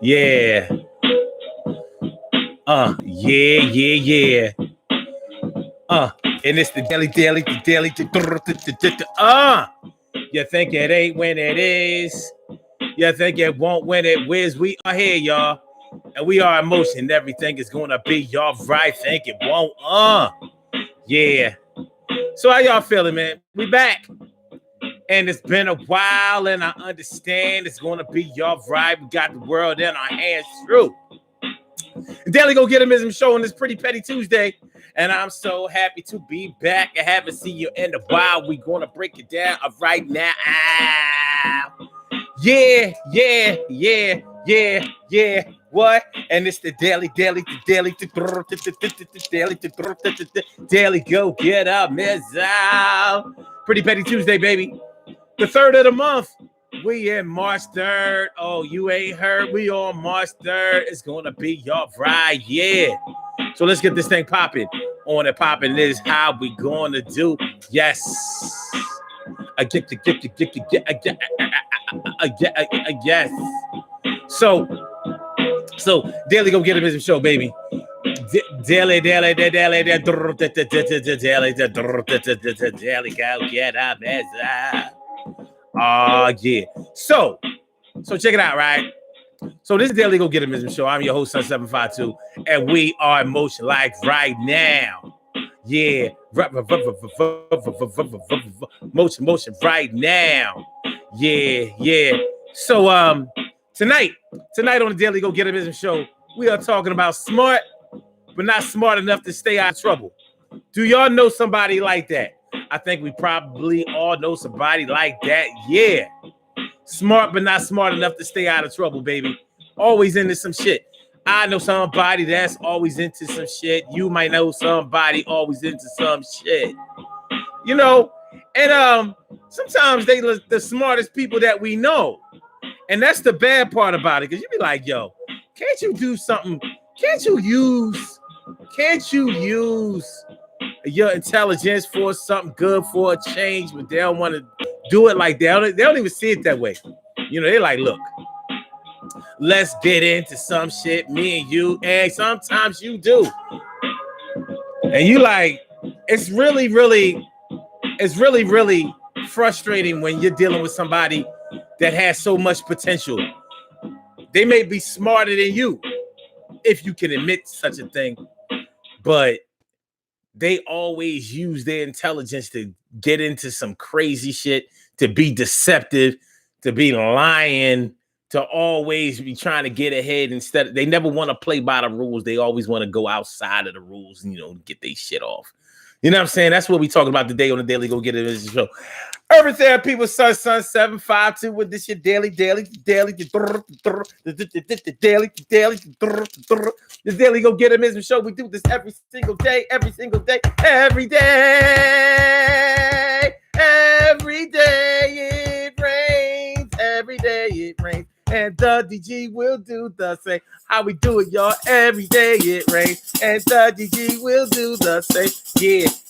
Yeah. Yeah. And it's the daily. You think it ain't when it is. You think it won't when it whiz. We are here, y'all. And we are in motion. Everything is gonna be y'all right. Think it won't. Yeah. So how y'all feeling, man? We back. And it's been a while, and I understand it's gonna be y'all right. We got the world in our hands. True. Daily Go Get 'Em show on this Pretty Petty Tuesday. And I'm so happy to be back. I haven't seen you in a while. We're going to break it down right now. Yeah. What? And it's the daily Go Get 'Em. Pretty Petty Tuesday, baby. The 3rd of the month. We in March 3rd. Oh, you ain't heard. We on March 3rd. It's going to be y'all right. Yeah. So let's get this thing popping. On and popping is how we going to do. Yes. Yes. So Daily Go Get 'Em show, baby. Daily Go Get 'Em. Yeah. So check it out, right? So this is Daily Go Get 'Em show. I'm your host, Sun752, and we are in motion like right now. Yeah. Motion right now. Yeah. So tonight on the Daily Go Get 'Em show, we are talking about smart, but not smart enough to stay out of trouble. Do y'all know somebody like that? I think we probably all know somebody like that. Yeah. Smart, but not smart enough to stay out of trouble, baby. Always into some shit. I know somebody that's always into some shit. You might know somebody always into some shit. You know, and sometimes they the smartest people that we know. And that's the bad part about it. Because you be like, yo, can't you do something? Can't you use your intelligence for something good, for a change? But they don't want to do it like that. They don't even see it that way. You know, they're like, look, let's get into some shit, me and you, and sometimes you do. And you like, it's really frustrating when you're dealing with somebody that has so much potential. They may be smarter than you, if you can admit such a thing, but they always use their intelligence to get into some crazy shit, to be deceptive, to be lying, to always be trying to get ahead. Instead, they never want to play by the rules. They always want to go outside of the rules and, get their shit off. You know what I'm saying? That's what we talking about today on the Daily Go Get 'Em show. Urban Therapy with Sun752 with this your daily. The Daily Go Get 'Em show. We do this every single day. Every day it rains. Every day it rains. And the DG will do the same. How we do it, y'all? Every day it rains. And the DG will do the same.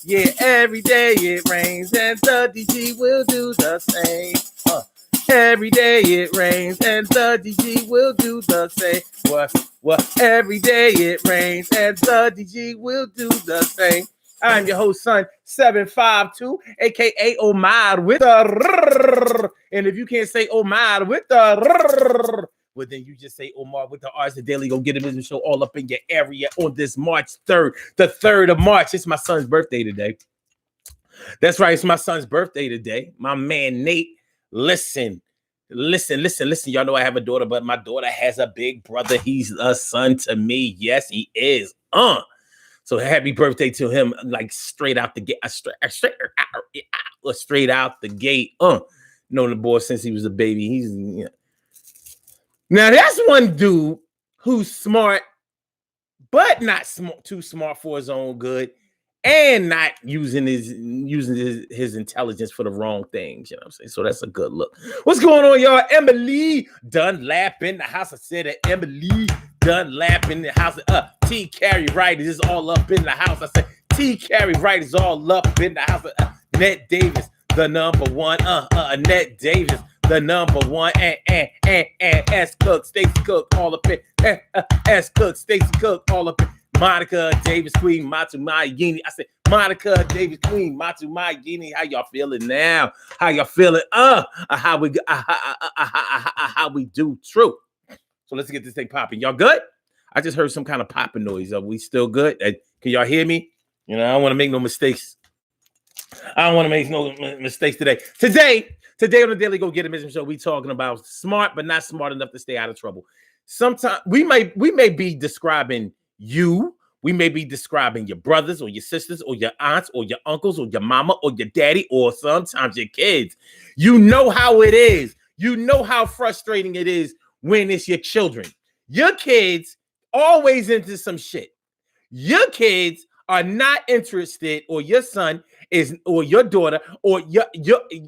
Yeah. Every day it rains. And the DG will do the same. Every day it rains. And the DG will do the same. What? Every day it rains. And the DG will do the same. I'm your host, Sun752, aka Omar with the. And if you can't say Omar with the, well, then you just say Omar with the R's. The Daily Go Get 'Em show all up in your area on this March 3rd, the 3rd of March. It's my son's birthday today. That's right. It's my son's birthday today. My man, Nate. Listen. Y'all know I have a daughter, but my daughter has a big brother. He's a son to me. Yes, he is. So happy birthday to him, like straight out the gate, straight out the gate. Known the boy since he was a baby. He's Now that's one dude who's smart, but not too smart for his own good, and not using his intelligence for the wrong things. You know what I'm saying? So that's a good look. What's going on, y'all? Emily Dunlap in the house. I said that Emily Dunlap in the house. T. Carey Wright is all up in the house. I said T. Carey Wright is all up in the house. Annette Davis, the number one. Annette Davis, the number one, and S Cook, Stacey Cook, all up in, S Cook, Stacey Cook, all up in, Monica Davis Queen, Matu Mayini. I said, Monica Davis Queen, Matu Mayini. How y'all feeling now? How y'all feeling? How we do true. So let's get this thing popping. Y'all good? I just heard some kind of popping noise. Are we still good? Can y'all hear me? You know, I don't want to make no mistakes. I don't want to make no mistakes today. Today on the Daily Go Get It Mission Show, we talking about smart but not smart enough to stay out of trouble. Sometimes we may be describing you. We may be describing your brothers or your sisters or your aunts or your uncles or your mama or your daddy or sometimes your kids. You know how it is. You know how frustrating it is when it's your children. Your kids always into some shit. Your kids are not interested, or your son is, or your daughter, or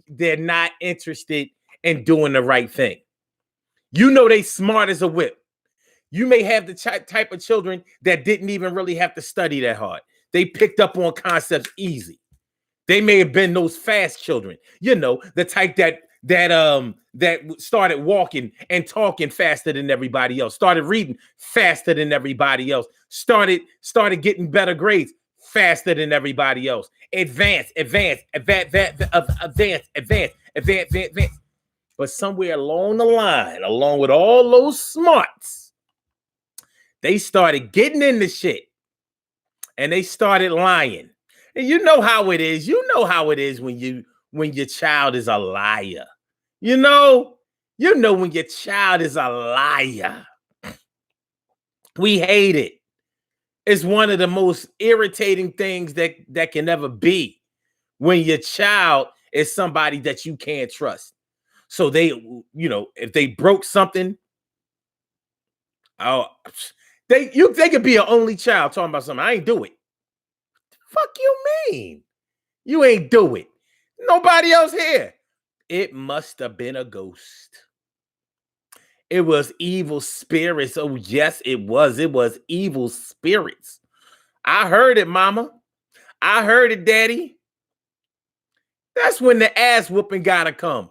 they're not interested in doing the right thing. You know they smart as a whip. You may have the type of children that didn't even really have to study that hard. They picked up on concepts easy. They may have been those fast children, you know, the type that started walking and talking faster than everybody else, started reading faster than everybody else, started getting better grades faster than everybody else. Advance. But somewhere along the line, along with all those smarts, they started getting into shit and they started lying. And you know how it is. You know how it is when your child is a liar. You know when your child is a liar. We hate it. It's one of the most irritating things that can ever be when your child is somebody that you can't trust. So they, you know, if they broke something, they could be an only child talking about something. I ain't do it. Fuck you mean? You ain't do it. Nobody else here. It must have been a ghost. It was evil spirits. Oh, yes, it was. It was evil spirits. I heard it, mama. I heard it, daddy. That's when the ass whooping gotta come.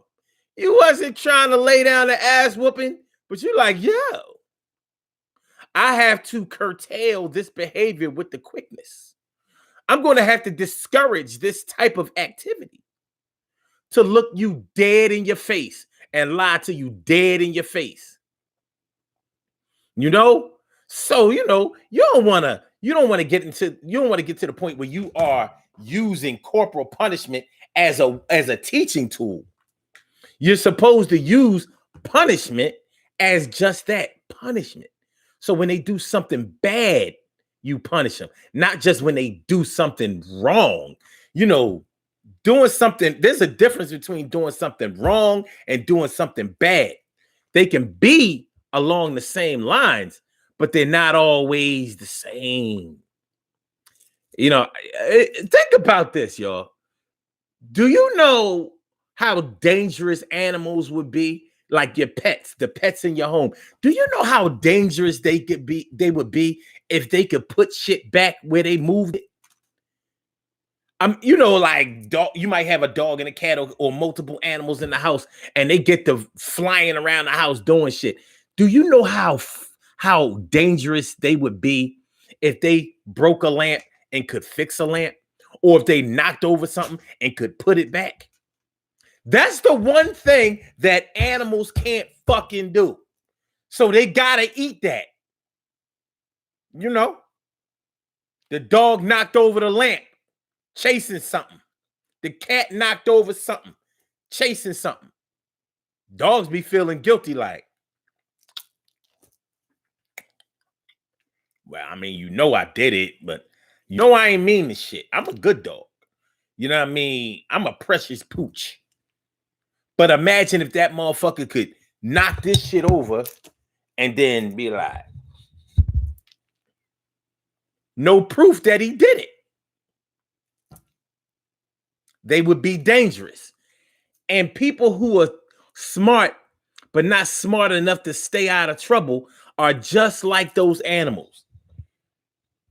You wasn't trying to lay down the ass whooping, but you're like, yo, I have to curtail this behavior with the quickness. I'm going to have to discourage this type of activity to look you dead in your face and lie to you dead in your face. You know? So, you know, you don't want to get to the point where you are using corporal punishment as a teaching tool. You're supposed to use punishment as just that, punishment. So when they do something bad, you punish them, not just when they do something wrong. You know, doing something, there's a difference between doing something wrong and doing something bad. They can be along the same lines, but they're not always the same. You know, think about this, y'all. Do you know how dangerous animals would be? Like your pets, the pets in your home. Do you know how dangerous they would be if they could put shit back where they moved it? You know, like you might have a dog and a cat or multiple animals in the house, and they get to flying around the house doing shit. Do you know how dangerous they would be if they broke a lamp and could fix a lamp, or if they knocked over something and could put it back? That's the one thing that animals can't fucking do. So they gotta eat that. You know, the dog knocked over the lamp, chasing something. The cat knocked over something, chasing something. Dogs be feeling guilty like, well, I mean, you know I did it, but you know I ain't mean this shit. I'm a good dog. You know what I mean? I'm a precious pooch. But imagine if that motherfucker could knock this shit over and then be like, no proof that he did it. They would be dangerous. And people who are smart, but not smart enough to stay out of trouble are just like those animals.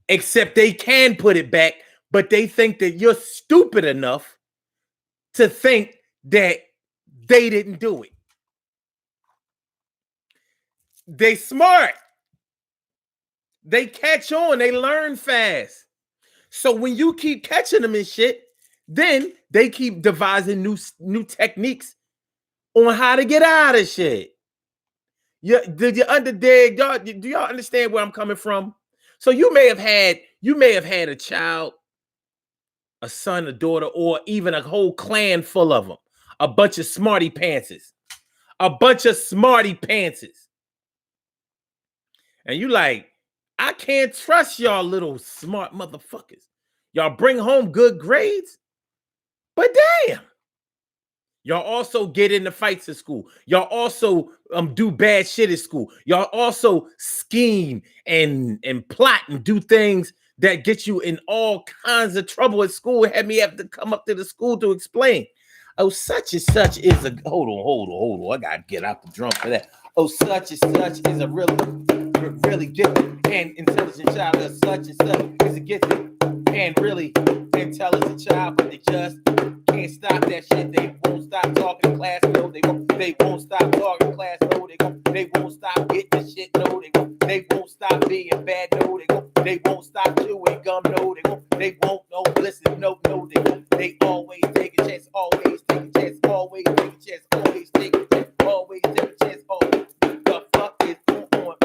Except they can put it back, but they think that you're stupid enough to think that they didn't do it. They smart. They catch on. They learn fast. So when you keep catching them and shit, then they keep devising new techniques on how to get out of shit. Did you understand? Y'all, do y'all understand where I'm coming from? So you may have had a child, a son, a daughter, or even a whole clan full of them, a bunch of smarty pantses, and you like, I can't trust y'all little smart motherfuckers. Y'all bring home good grades, but damn. Y'all also get into fights at school. Y'all also do bad shit at school. Y'all also scheme and plot and do things that get you in all kinds of trouble at school. It had me have to come up to the school to explain. Oh, such and such is a hold on. I gotta get out the drum for that. Oh, such and such is a really gifted and intelligent child. Such and such is a gifted and really intelligent child, but they just can't stop that shit. They won't stop talking in class. No, they won't stop talking in class. No, they won't stop getting the shit. No, they won't stop being bad. No, they won't stop chewing gum. No, they won't. No, listen. No, they won't. They always take a chance. Always take a chance. Always take a chance. Always take a chance. Always take a chance. Always. The fuck is going on?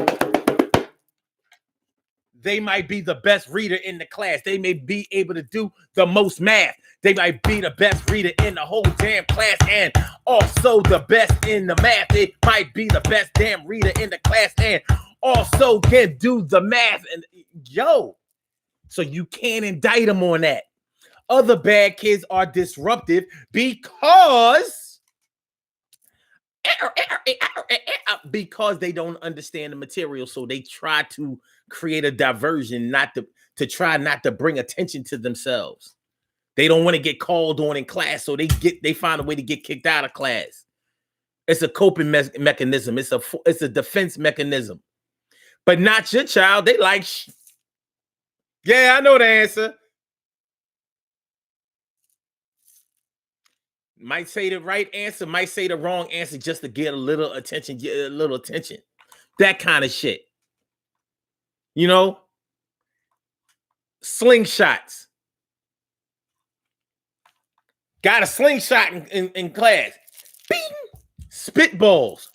They might be the best reader in the class. They may be able to do the most math. They might be the best reader in the whole damn class and also the best in the math. They might be the best damn reader in the class and also can do the math. And so you can't indict them on that. Other bad kids are disruptive because they don't understand the material. So they try to create a diversion, to try not to bring attention to themselves. They don't want to get called on in class, so they find a way to get kicked out of class. It's a coping mechanism. It's a defense mechanism. But not your child. They like, yeah, I know the answer. Might say the right answer, might say the wrong answer just to get a little attention, That kind of shit. You know? Slingshots. Got a slingshot in class. Bing! Spitballs.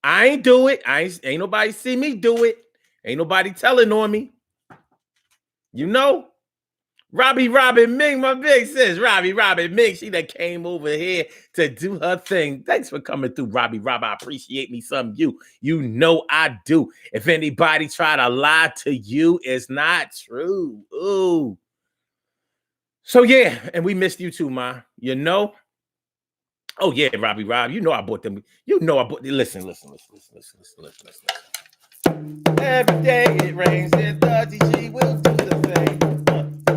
I ain't do it. Ain't nobody see me do it. Ain't nobody telling on me. You know? Robbie Ming, my big sis. Robbie Ming. She that came over here to do her thing. Thanks for coming through, Robbie. I appreciate me some you. You know I do. If anybody try to lie to you, it's not true. Ooh. So yeah, and we missed you too, Ma. You know? Oh yeah, Robbie. You know I bought them. You know I bought. Listen. Every day it rains and the DG will do the same.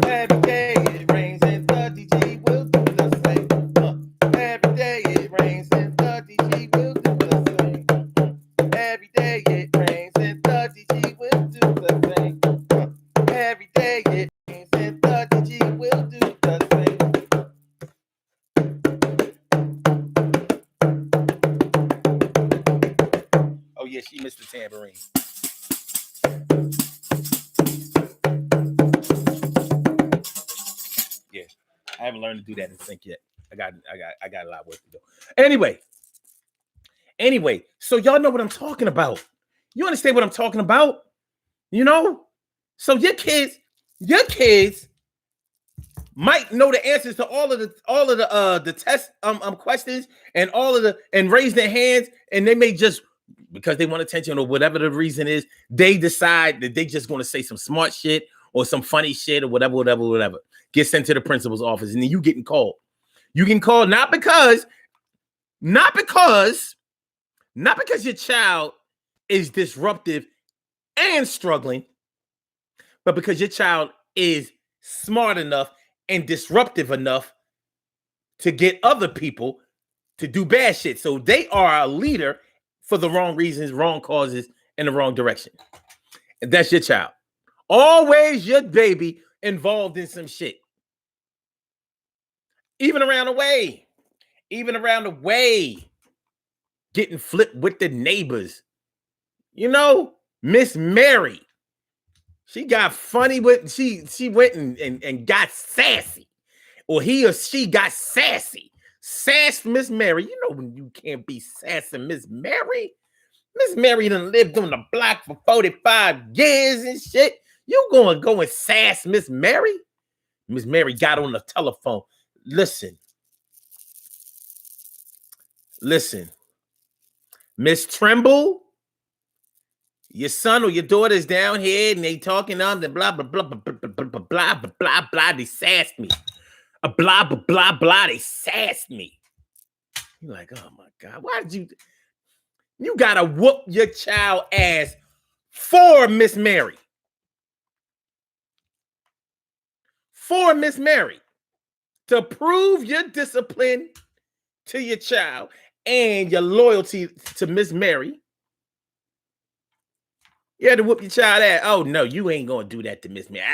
Every day it rains and the DG will do the same. Every day it rains and the DG will do the same. Every day it rains and the DG will do the same. Every day it rains and the DG will do the same. Oh yeah, she missed the tambourine. Yeah, I haven't learned to do that in sync yet. I got a lot of work to do. Anyway, so y'all know what I'm talking about. You understand what I'm talking about? You know? So your kids might know the answers to all of the test questions and raise their hands, and they may just, because they want attention or whatever the reason is, they decide that they just going to say some smart shit or some funny shit or whatever. Get sent to the principal's office, and then you getting called. You getting called not because your child is disruptive and struggling, but because your child is smart enough and disruptive enough to get other people to do bad shit. So they are a leader for the wrong reasons, wrong causes, in the wrong direction. And that's your child. Always your baby involved in some shit. Even around the way. getting flipped with the neighbors. You know, Miss Mary. She got funny with she went and got sassy. Or he or she got sassy. Sassed Miss Mary. You know when you can't be sassing Miss Mary? Miss Mary done lived on the block for 45 years and shit. You gonna go and sass Miss Mary? Miss Mary got on the telephone. Listen. Miss Trimble, your son or your daughter is down here and they talking on the blah, blah, blah, blah, blah, blah, blah, blah, blah, blah, blah, they sassed me. A blah, blah, blah, blah, they sassed me. You're like, oh my God, why did you gotta whoop your child ass for Miss Mary. For Miss Mary. To prove your discipline to your child and your loyalty to Miss Mary. You had to whoop your child ass. Oh no, you ain't gonna do that to Miss Mary.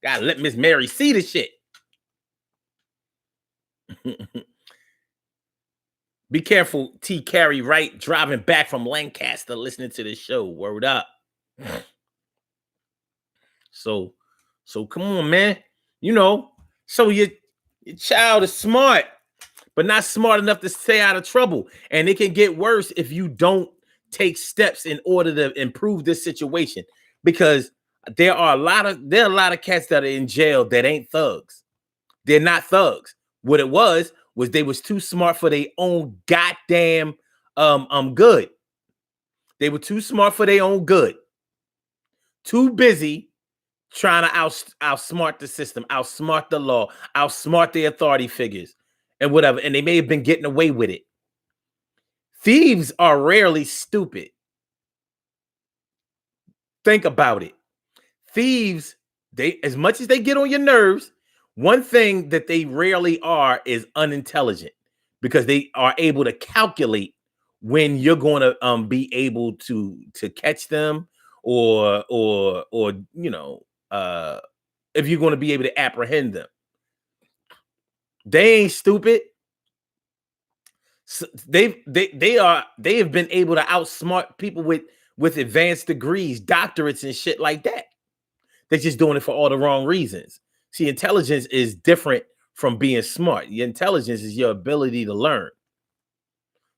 Gotta let Miss Mary see the shit. Be careful, T. Carey Wright, driving back from Lancaster, listening to this show. Word up. So come on, man. You know, so your child is smart, but not smart enough to stay out of trouble. And it can get worse if you don't take steps in order to improve this situation. Because there are a lot of cats that are in jail that ain't thugs. They're not thugs. What it was they was too smart for their own goddamn good. They were too smart for their own good. Too busy trying to outsmart the system, outsmart the law, outsmart the authority figures, and whatever. And they may have been getting away with it. Thieves are rarely stupid. Think about it. Thieves, as much as they get on your nerves, one thing that they rarely are is unintelligent, because they are able to calculate when you're going to be able to catch them, or you know, if you're going to be able to apprehend them. They ain't stupid. So they have been able to outsmart people with advanced degrees, doctorates, and shit like that. They're just doing it for all the wrong reasons. See, intelligence is different from being smart. Your intelligence is your ability to learn.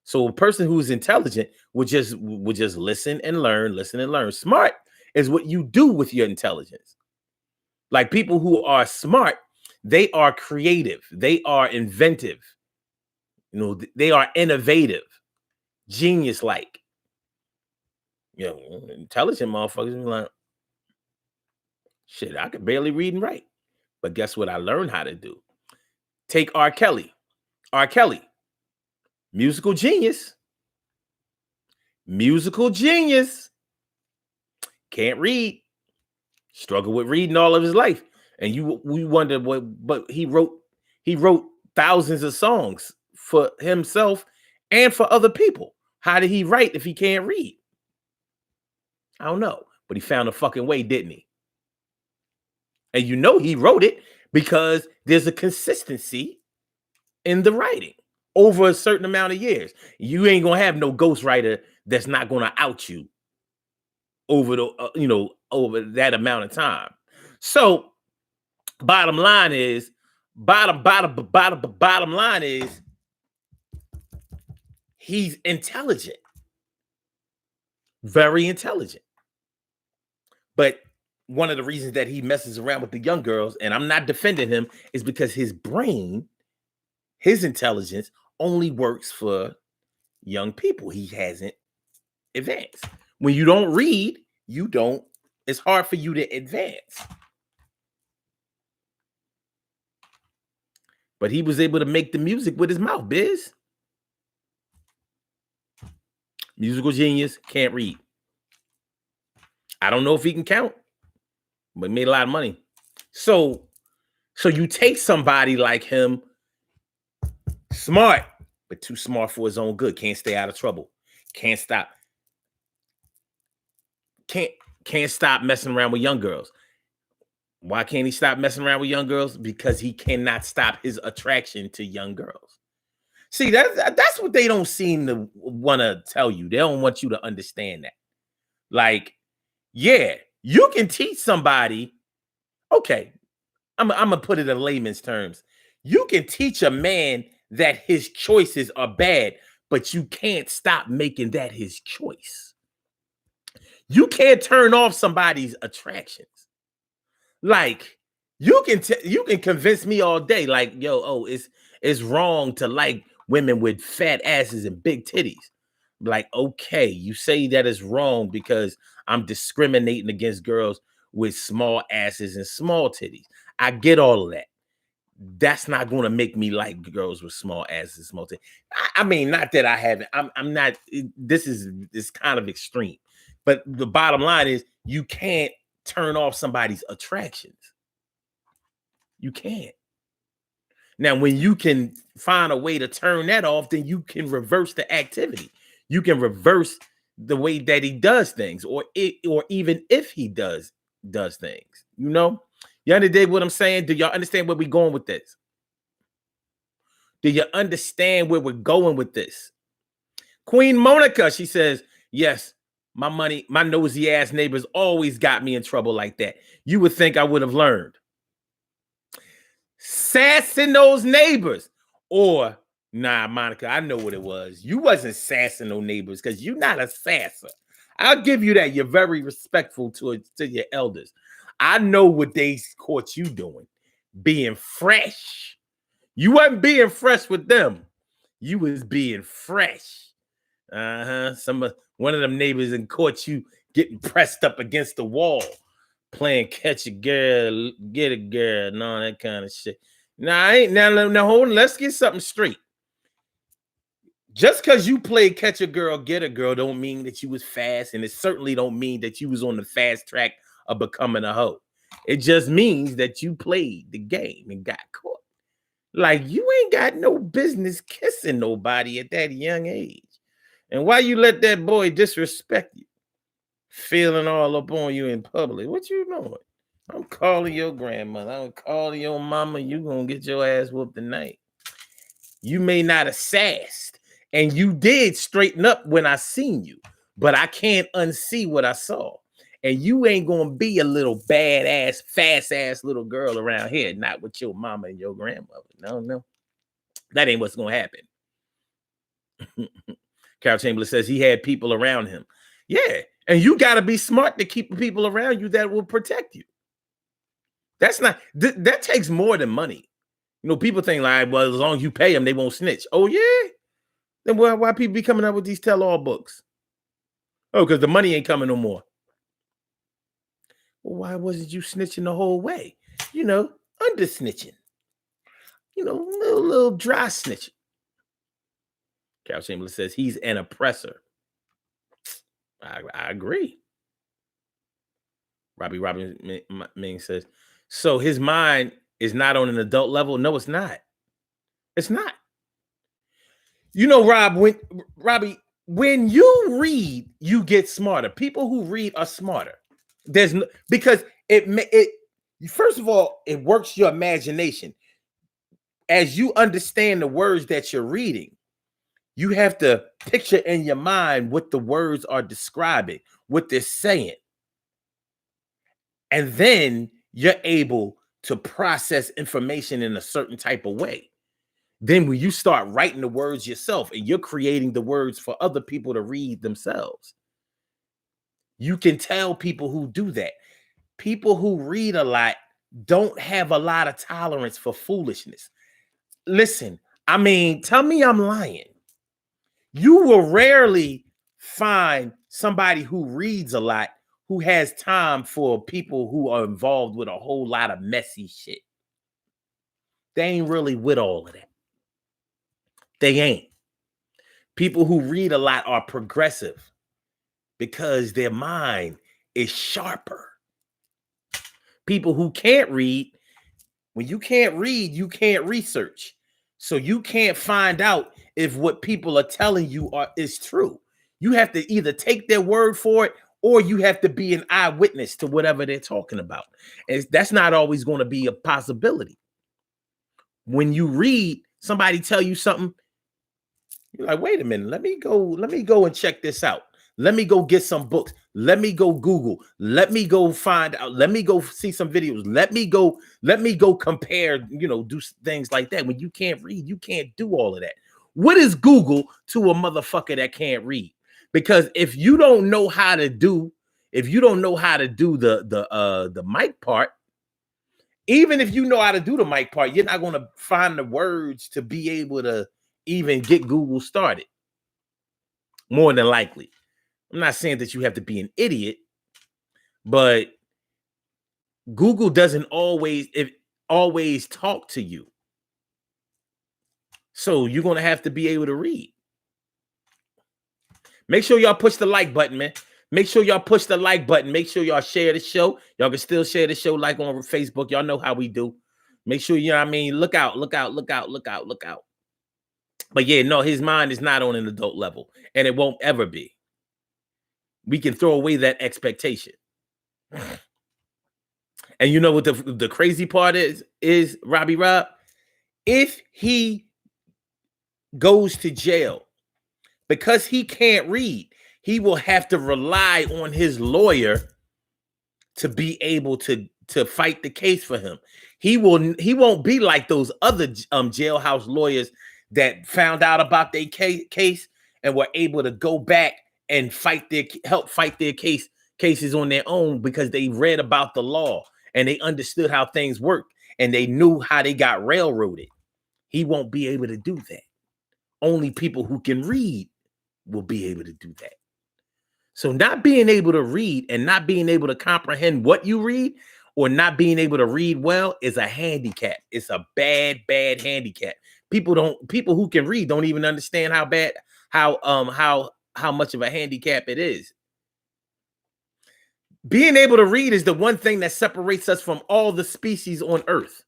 So a person who's intelligent would just listen and learn, listen and learn. Smart is what you do with your intelligence. Like people who are smart, they are creative, they are inventive, you know, they are innovative, genius-like. You know, intelligent motherfuckers be like, shit, I could barely read and write. But guess what I learned how to do? Take R. Kelly. R. Kelly, musical genius. Musical genius. Can't read. Struggled with reading all of his life. And we wonder but he wrote thousands of songs for himself and for other people. How did he write if he can't read? I don't know. But he found a fucking way, didn't he? And you know he wrote it because there's a consistency in the writing over a certain amount of years. You ain't gonna have no ghostwriter that's not gonna out you over the over that amount of time. So bottom line is he's intelligent, very intelligent. But one of the reasons that he messes around with the young girls, and I'm not defending him, is because his brain, his intelligence only works for young people. He hasn't advanced. When you don't read, it's hard for you to advance. But he was able to make the music with his mouth, Biz. Musical genius, can't read. I don't know if he can count, but made a lot of money. So you take somebody like him, smart, but too smart for his own good. Can't stay out of trouble. Can't stop messing around with young girls. Why can't he stop messing around with young girls? Because he cannot stop his attraction to young girls. See, that's what they don't seem to want to tell you. They don't want you to understand that. Like, yeah, you can teach somebody. Okay, I'm gonna put it in layman's terms. You can teach a man that his choices are bad, but you can't stop making that his choice. You can't turn off somebody's attractions. Like, you can convince me all day, like, yo, oh, it's wrong to like women with fat asses and big titties. Like, okay, you say that is wrong because I'm discriminating against girls with small asses and small titties. I get all of that. That's not going to make me like girls with small asses and small titties. I mean, not that I haven't. I'm not. This is kind of extreme, but the bottom line is you can't turn off somebody's attractions. You can't. Now, when you can find a way to turn that off, then you can reverse the activity. You can reverse the way that he does things, or even if he does things. You know, you understand what I'm saying? Do y'all understand where we're going with this? Do you understand where we're going with this? Queen Monica, she says, yes, my nosy ass neighbors always got me in trouble like that. You would think I would have learned. Sassing those neighbors. Or, nah, Monica, I know what it was. You wasn't sassing those neighbors because you're not a sasser. I'll give you that. You're very respectful to your elders. I know what they caught you doing. Being fresh. You wasn't being fresh with them. You was being fresh. One of them neighbors and caught you getting pressed up against the wall, playing catch a girl, get a girl, and all that kind of shit. Now, hold on. Let's get something straight. Just because you played catch a girl, get a girl, don't mean that you was fast, and it certainly don't mean that you was on the fast track of becoming a hoe. It just means that you played the game and got caught. Like, you ain't got no business kissing nobody at that young age. And why you let that boy disrespect you? Feeling all up on you in public. What you doing? I'm calling your grandmother. I'm calling your mama. You gonna get your ass whooped tonight. You may not have sassed, and you did straighten up when I seen you, but I can't unsee what I saw. And you ain't gonna be a little badass, fast-ass little girl around here, not with your mama and your grandmother. No. That ain't what's gonna happen. Carol Chamberlain says he had people around him. Yeah, and you got to be smart to keep people around you that will protect you. That's not, that takes more than money. You know, people think like, well, as long as you pay them, they won't snitch. Oh, yeah? Then why people be coming up with these tell-all books? Oh, because the money ain't coming no more. Well, why wasn't you snitching the whole way? You know, under snitching. You know, little dry snitching. Carol Chamberlain says he's an oppressor. I agree. Robbie Ming says, so his mind is not on an adult level? No, it's not. It's not. You know, Robbie, when you read, you get smarter. People who read are smarter. Because it first of all, it works your imagination. As you understand the words that you're reading, you have to picture in your mind what the words are describing, what they're saying. And then you're able to process information in a certain type of way. Then when you start writing the words yourself and you're creating the words for other people to read themselves, you can tell people who do that. People who read a lot don't have a lot of tolerance for foolishness. Listen, I mean, tell me I'm lying. You will rarely find somebody who reads a lot who has time for people who are involved with a whole lot of messy shit. They ain't really with all of that. They ain't. People who read a lot are progressive because their mind is sharper. People who can't read, when you can't read, you can't research. So you can't find out if what people are telling you is true. You have to either take their word for it or you have to be an eyewitness to whatever they're talking about. And that's not always going to be a possibility. When you read, somebody tell you something, You're like, wait a minute, let me go and check this out. Let me go get some books. Let me go Google. Let me go find out. Let me go see some videos. Let me go compare, do things like that. When you can't read, you can't do all of that. What is Google to a motherfucker that can't read? Because if you don't know how to do the mic part, even if you know how to do the mic part, you're not going to find the words to be able to even get Google started. More than likely. I'm not saying that you have to be an idiot, but Google doesn't always talk to you. So you're going to have to be able to read. Make sure y'all push the like button, man. Make sure y'all push the like button. Make sure y'all share the show. Y'all can still share the show like on Facebook. Y'all know how we do. Make sure, you know what I mean? Look out. But yeah, no, his mind is not on an adult level, and it won't ever be. We can throw away that expectation. And you know what the crazy part is Robbie Rob? If he goes to jail because he can't read, he will have to rely on his lawyer to be able to fight the case for him. He won't be like those other jailhouse lawyers that found out about their case and were able to go back and help fight their cases on their own because they read about the law and they understood how things work and they knew how they got railroaded. He won't be able to do that. Only people who can read will be able to do that. So not being able to read and not being able to comprehend what you read or not being able to read well is a handicap. It's a bad handicap. People who can read don't even understand how much of a handicap it is. Being able to read is the one thing that separates us from all the species on Earth.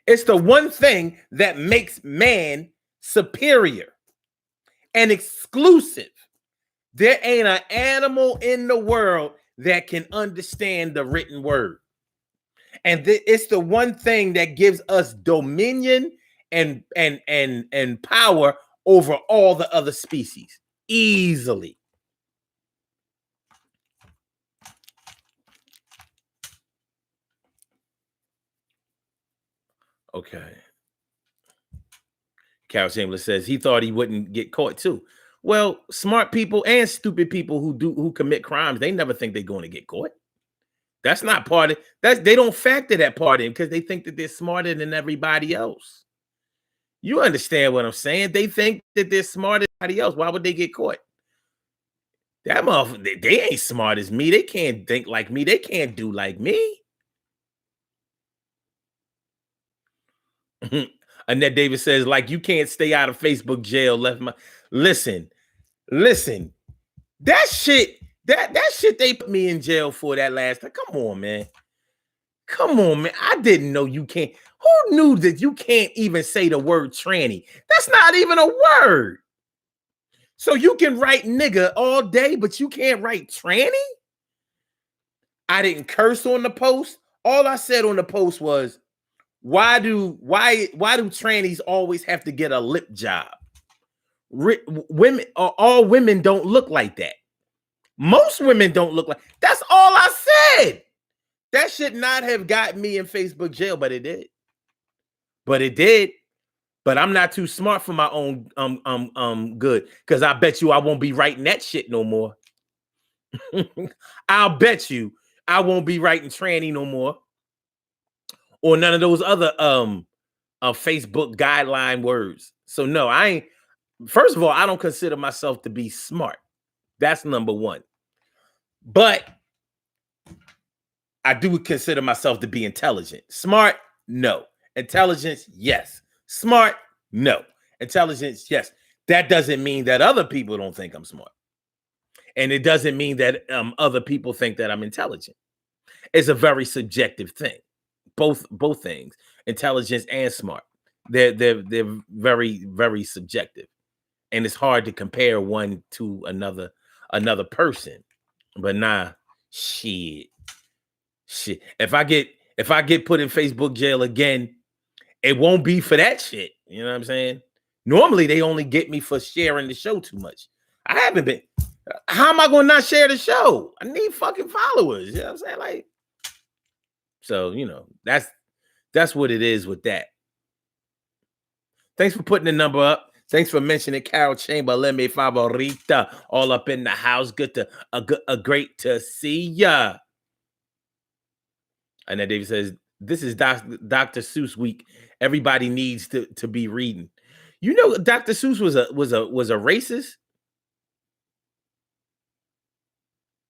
It's the one thing that makes man superior and exclusive. There ain't an animal in the world that can understand the written word. And it's the one thing that gives us dominion and power over all the other species easily. Okay. Carol Chamberlain says he thought he wouldn't get caught too. Well, smart people and stupid people who commit crimes, they never think they're going to get caught. That's not part of that. They don't factor that part in because they think that they're smarter than everybody else. You understand what I'm saying? They think that they're smarter than everybody else. Why would they get caught? That motherfucker, they ain't smart as me. They can't think like me. They can't do like me. Annette Davis says, like, you can't stay out of Facebook jail. Listen. That shit they put me in jail for that last time. Come on, man. I didn't know you can't. Who knew that you can't even say the word tranny? That's not even a word. So you can write nigga all day, but you can't write tranny? I didn't curse on the post. All I said on the post was, why do trannies always have to get a lip job? All women don't look like that. Most women don't look like. That's all I said. That should not have got me in Facebook jail, but it did. But I'm not too smart for my own good, because I bet you I won't be writing that shit no more. I'll bet you I won't be writing tranny no more, or none of those other Facebook guideline words. So no, I ain't. First of all, I don't consider myself to be smart. That's number one. But I do consider myself to be intelligent. Smart, no. Intelligence, yes. Smart, no. Intelligence, yes. That doesn't mean that other people don't think I'm smart. And it doesn't mean that other people think that I'm intelligent. It's a very subjective thing. Both things, intelligence and smart. They're very, very subjective. And it's hard to compare one to another person. But nah, shit. If I get put in Facebook jail again, it won't be for that shit. You know what I'm saying? Normally, they only get me for sharing the show too much. I haven't been. How am I going to not share the show? I need fucking followers. You know what I'm saying? Like, so, you know, that's what it is with that. Thanks for putting the number up. Thanks for mentioning Carol Chamberlain, mi favorita, all up in the house. Good to great to see ya. And then David says, "This is Dr. Seuss week. Everybody needs to be reading." You know, Dr. Seuss was a racist.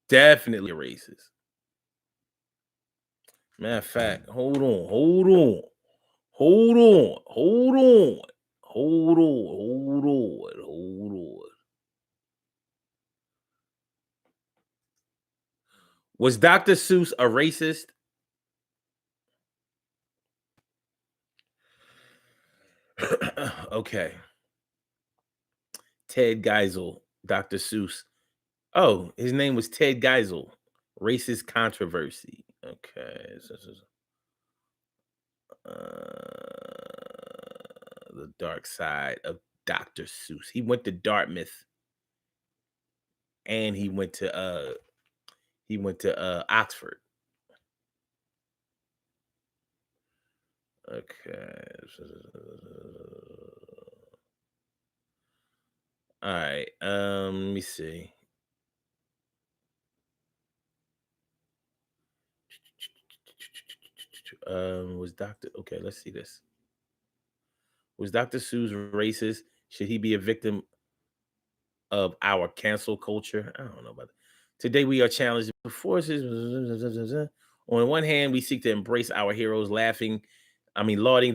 Definitely a racist. Matter of fact, hold on. Was Dr. Seuss a racist? Okay. Ted Geisel, Dr. Seuss. Oh, his name was Ted Geisel. Racist controversy. Okay. The dark side of Dr. Seuss. He went to Dartmouth, and he went to Oxford. Okay. All right. Let me see. Was Dr. Okay, let's see this. Was Dr. Seuss racist? Should he be a victim of our cancel culture? I don't know about that. Today we are challenged with forces. On the one hand, we seek to embrace our heroes, lauding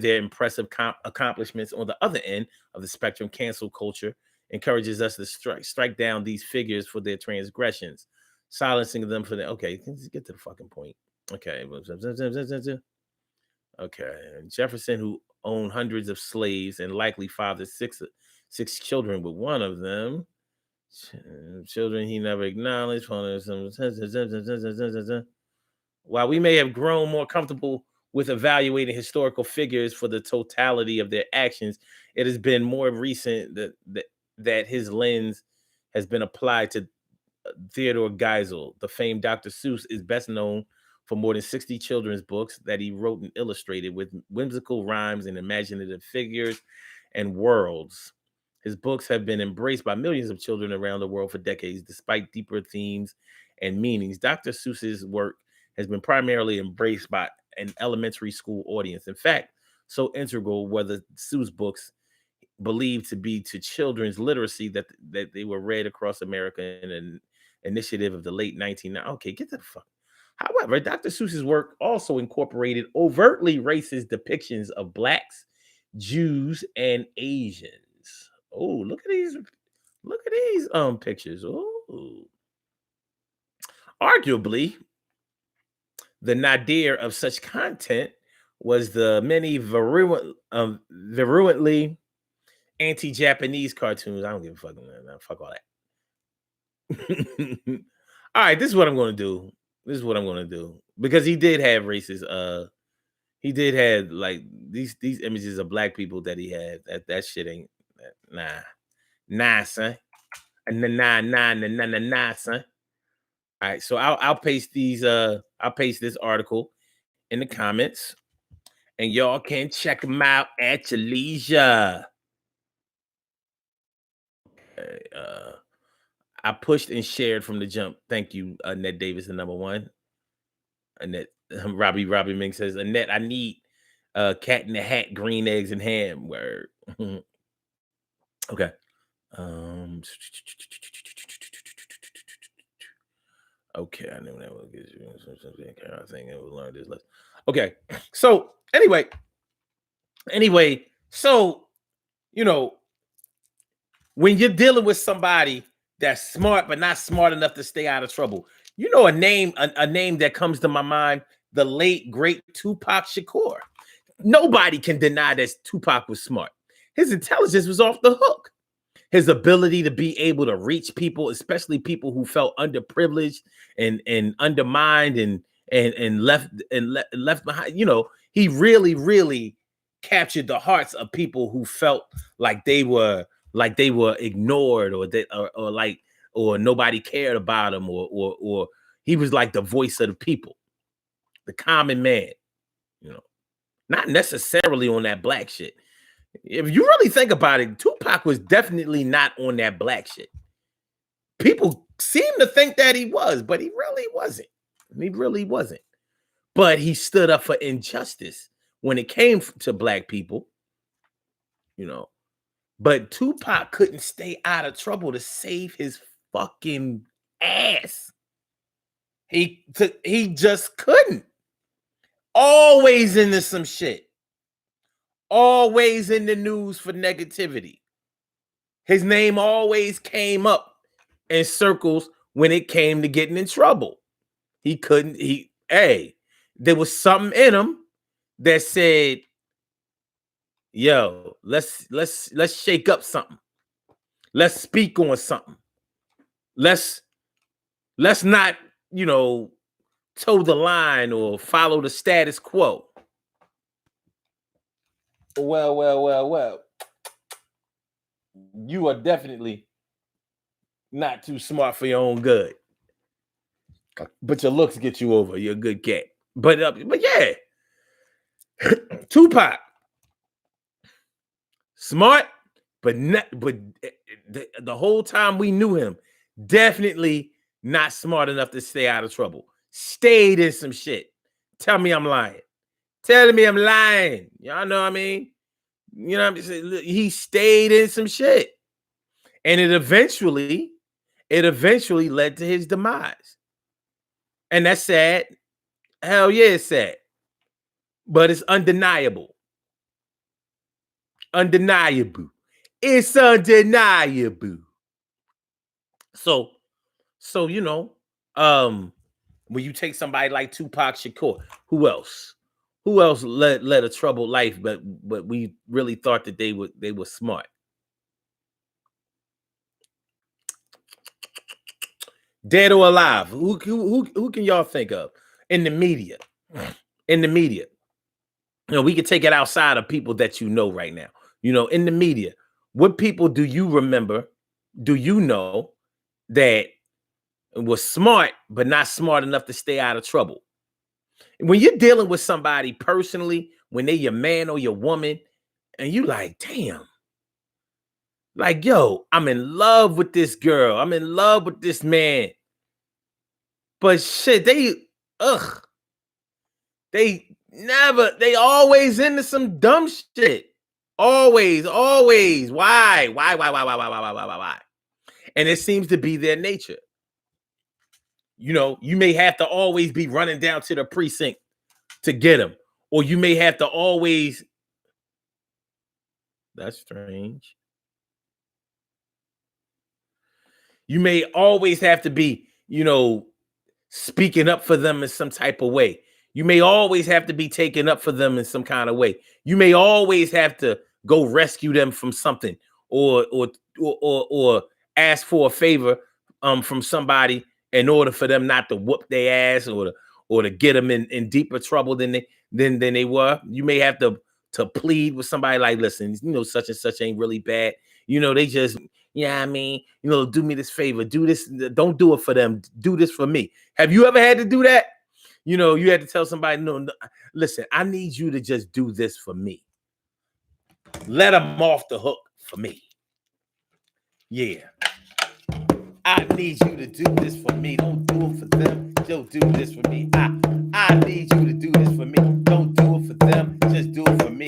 their impressive accomplishments. On the other end of the spectrum, cancel culture encourages us to strike down these figures for their transgressions, silencing them for their. Okay, let's get to the fucking point. Okay. Okay. Jefferson, who owned hundreds of slaves and likely fathered six children with one of them. Children he never acknowledged. While we may have grown more comfortable with evaluating historical figures for the totality of their actions, it has been more recent that his lens has been applied to Theodore Geisel. The famed Dr. Seuss is best known for more than 60 children's books that he wrote and illustrated with whimsical rhymes and imaginative figures and worlds. His books have been embraced by millions of children around the world for decades, despite deeper themes and meanings. Dr. Seuss's work has been primarily embraced by an elementary school audience. In fact, so integral were the Seuss books believed to be to children's literacy that they were read across America in an initiative of the late 1990s. Okay, get the fuck. However, Dr. Seuss's work also incorporated overtly racist depictions of blacks, Jews, and Asians. Oh, look at these pictures. Oh. Arguably, the nadir of such content was the many virulently anti-Japanese cartoons. I don't give a fuck. Fuck all that. All right, this is what I'm going to do. Because he did have racist. He did have like these images of black people that he had. That shit ain't nah, son. Nah, son. All right, so I'll paste these. I'll paste this article in the comments, and y'all can check them out at your leisure. I pushed and shared from the jump. Thank you, Annette Davis, the number one. Annette Robbie Ming says, Annette, I need cat in the hat, green eggs and ham. Word. Okay. Okay, I knew that would get you. I think I will learn this lesson. Okay, so anyway, so you know, when you're dealing with somebody that's smart but not smart enough to stay out of trouble, you know, a name that comes to my mind: the late great Tupac Shakur. Nobody can deny that Tupac was smart. His intelligence was off the hook. His ability to be able to reach people, especially people who felt underprivileged and undermined and left behind. You know, he really captured the hearts of people who felt like they were ignored, or nobody cared about them, or he was like the voice of the people, the common man, not necessarily on that black shit. If you really think about it, Tupac was definitely not on that black shit. People seem to think that he was, but he really wasn't. But he stood up for injustice when it came to black people, But Tupac couldn't stay out of trouble to save his fucking ass. He just couldn't. Always into some shit. Always in the news for negativity. His name always came up in circles when it came to getting in trouble. There was something in him that said, yo, let's shake up something. Let's speak on something. Let's not, toe the line or follow the status quo. Well. You are definitely not too smart for your own good. But your looks get you over. You're a good cat. But yeah. Tupac. Smart, but the whole time we knew him, definitely not smart enough to stay out of trouble. Stayed in some shit. Tell me I'm lying. Telling me I'm lying. Y'all know what I mean? You know what I'm saying? He stayed in some shit. And it eventually led to his demise. And that's sad. Hell yeah, it's sad. But it's undeniable. Undeniable. It's undeniable. So when you take somebody like Tupac Shakur, who else led a troubled life, but we really thought that they were smart? Dead or alive? Who can y'all think of in the media? We can take it outside of people that right now. In the media, what people do you remember? Do you know that was smart, but not smart enough to stay out of trouble? When you're dealing with somebody personally, when they're your man or your woman, and you like, damn, like, yo, I'm in love with this girl. I'm in love with this man. But shit, they always into some dumb shit. Always. Why? And it seems to be their nature. You may have to always be running down to the precinct to get them. Or you may have to always... That's strange. You may always have to be, speaking up for them in some type of way. You may always have to be taken up for them in some kind of way. You may always have to go rescue them from something or ask for a favor from somebody in order for them not to whoop their ass or to get them in deeper trouble than they were. You may have to plead with somebody like, listen, such and such ain't really bad. They just, do me this favor, do this. Don't do it for them. Do this for me. Have you ever had to do that? You had to tell somebody, no, listen, I need you to just do this for me. Let them off the hook for me. Yeah. I need you to do this for me. Don't do it for them. Just do this for me. I need you to do this for me. Don't do it for them. Just do it for me.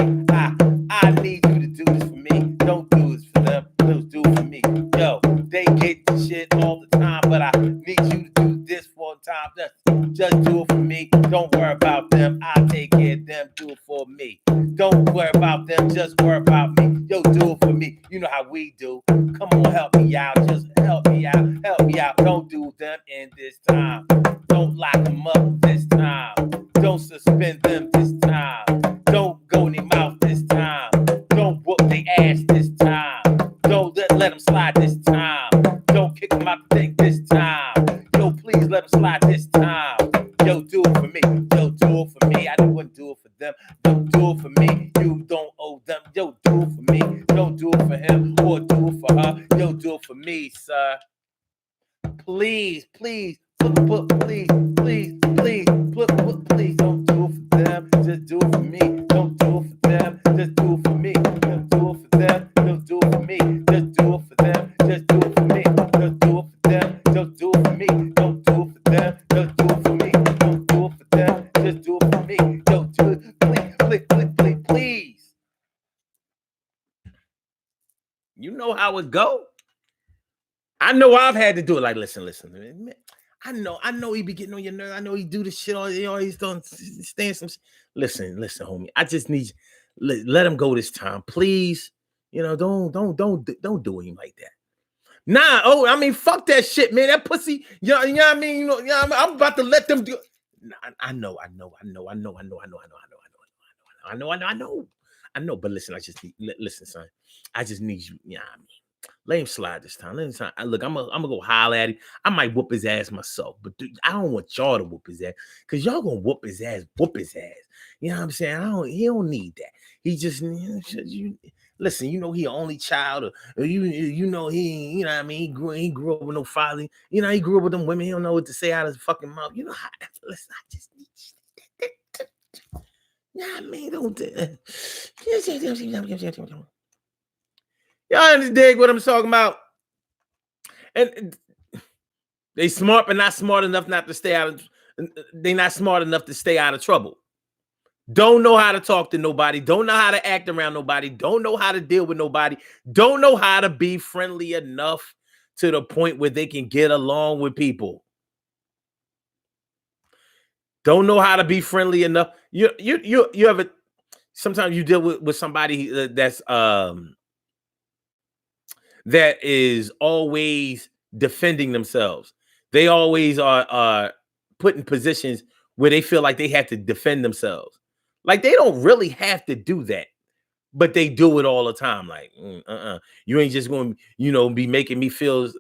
I need you to do this for me. Don't do this for them. Just do it for me. Yo, they get the shit all the time, but I need you to do this for a time. Just do it for me. Don't worry about them. I'll take care of them. Do it for me. Don't worry about them. Just worry about me. Yo, do it for me. You know how we do. Come on, help me out. Just help me out. Help me out. Don't do them in this time. Don't lock them up this time. Don't suspend them this time. Don't go in their mouth this time. Don't whoop their ass this time. Don't let them slide this time. Don't kick them out the thing this time. Yo, please let them slide this time. Yo, do it for me. Yo, do it for me. I wouldn't do it for them. Don't do it for me. You don't for me, sir. Please, please, please, please, please, please, please don't do it for them. Just do it for me. Don't do it for them. Just do it for me. Don't do it for them. Don't do it for me. Just do it for them. Just do it for me. Just do it for them. Just do it for me. Don't do it for them. Just do it for me. Don't do it for them. Just do it for me. Don't do it. Please, please, please, please, please. You know how it go. I know I've had to do it. Like, listen. I know he be getting on your nerves. I know he do the shit all, he's done stand some. Listen, homie. I just need let him go this time, please. Don't do him like that. Nah, I mean, fuck that shit, man. That pussy, you know what I mean? I'm about to let them do. I know. But listen, listen, son. I just need you. Yeah, I mean. Let him slide this time. Look, I'm gonna go holler at him. I might whoop his ass myself, but dude, I don't want y'all to whoop his ass because y'all gonna whoop his ass. You know what I'm saying? He don't need that. He just listen. He an only child, or you know he know what I mean. He grew up with no father. He grew up with them women. He don't know what to say out of his fucking mouth. Listen, I just need. Yeah, I mean, don't. Y'all dig what I'm talking about? And they smart, but not smart enough not to stay out of. They not smart enough to stay out of trouble. Don't know how to talk to nobody. Don't know how to act around nobody. Don't know how to deal with nobody. Don't know how to be friendly enough to the point where they can get along with people. Don't know how to be friendly enough. You ever? Sometimes you deal with somebody that's that is always defending themselves. They always are put in positions where they feel like they have to defend themselves. Like they don't really have to do that, but they do it all the time. Like, you ain't just going to, be making me feel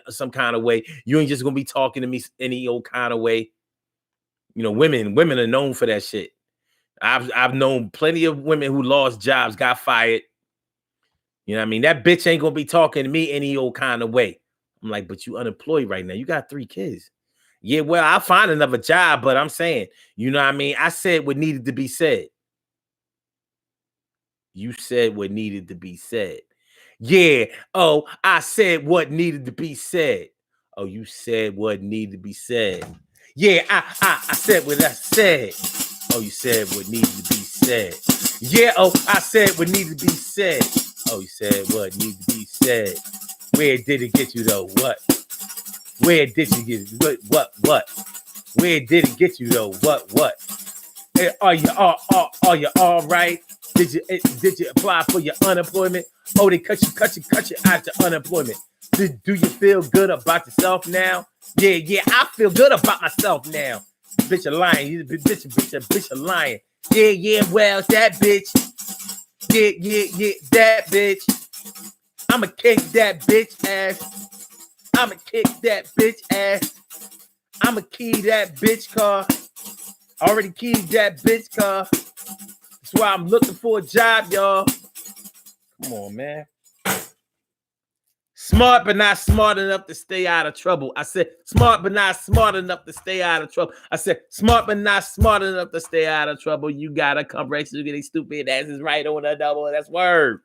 some kind of way. You ain't just going to be talking to me any old kind of way. Women are known for that shit. I've known plenty of women who lost jobs, got fired. You know what I mean? That bitch ain't gonna be talking to me any old kind of way. I'm like, but you unemployed right now. You got 3 kids. Yeah, well, I'll find another job, but I'm saying, you know what I mean? I said what needed to be said. You said what needed to be said. Yeah. Oh, I said what needed to be said. Oh, you said what needed to be said. Yeah, I said what I said. Oh, you said what needed to be said. Yeah, oh, I said what needed to be said. Oh, you said what needed to be said. Where did it get you though? What? Where did you get it? What? Where did it get you though? What? Hey, are you all right? Did you apply for your unemployment? Oh, they cut you out your unemployment. Do you feel good about yourself now? Yeah, I feel good about myself now. Bitch, a lying. You bitch, a lying. Yeah, well, that bitch. Yeah, that bitch. I'ma kick that bitch ass. I'ma kick that bitch ass. I'ma key that bitch car. Already keyed that bitch car. That's why I'm looking for a job, y'all. Come on, man. Smart, but not smart enough to stay out of trouble. I said, smart, but not smart enough to stay out of trouble. I said, smart, but not smart enough to stay out of trouble. You gotta come right to get these stupid asses right on the double. That's word.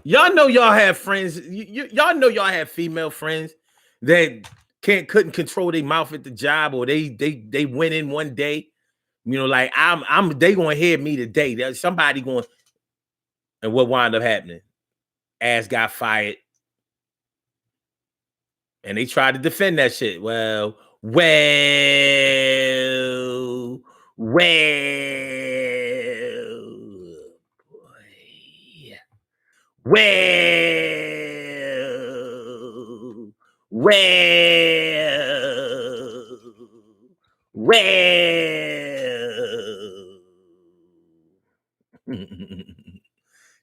Y'all know y'all have friends. Y'all know y'all have female friends that couldn't control their mouth at the job, or they went in one day. Like they gonna hear me today. There's somebody going, and what wound up happening? Ass got fired, and they tried to defend that shit. Well.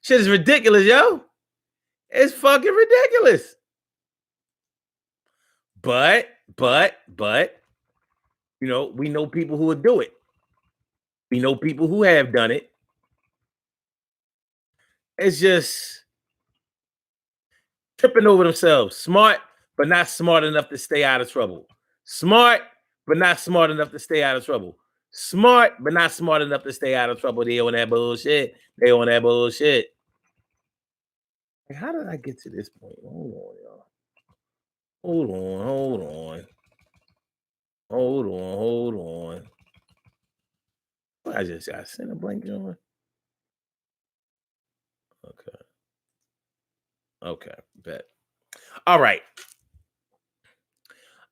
Shit is ridiculous, yo. It's fucking ridiculous. But, you know, we know people who would do it. We know people who have done it. It's just tripping over themselves. Smart, but not smart enough to stay out of trouble. Smart, but not smart enough to stay out of trouble. Smart, but not smart enough to stay out of trouble. They on that bullshit. They on that bullshit. How did I get to this point? Hold on, y'all. Hold on, hold on. Hold on, hold on. I just got sent a blank on. Okay. Okay, bet. All right.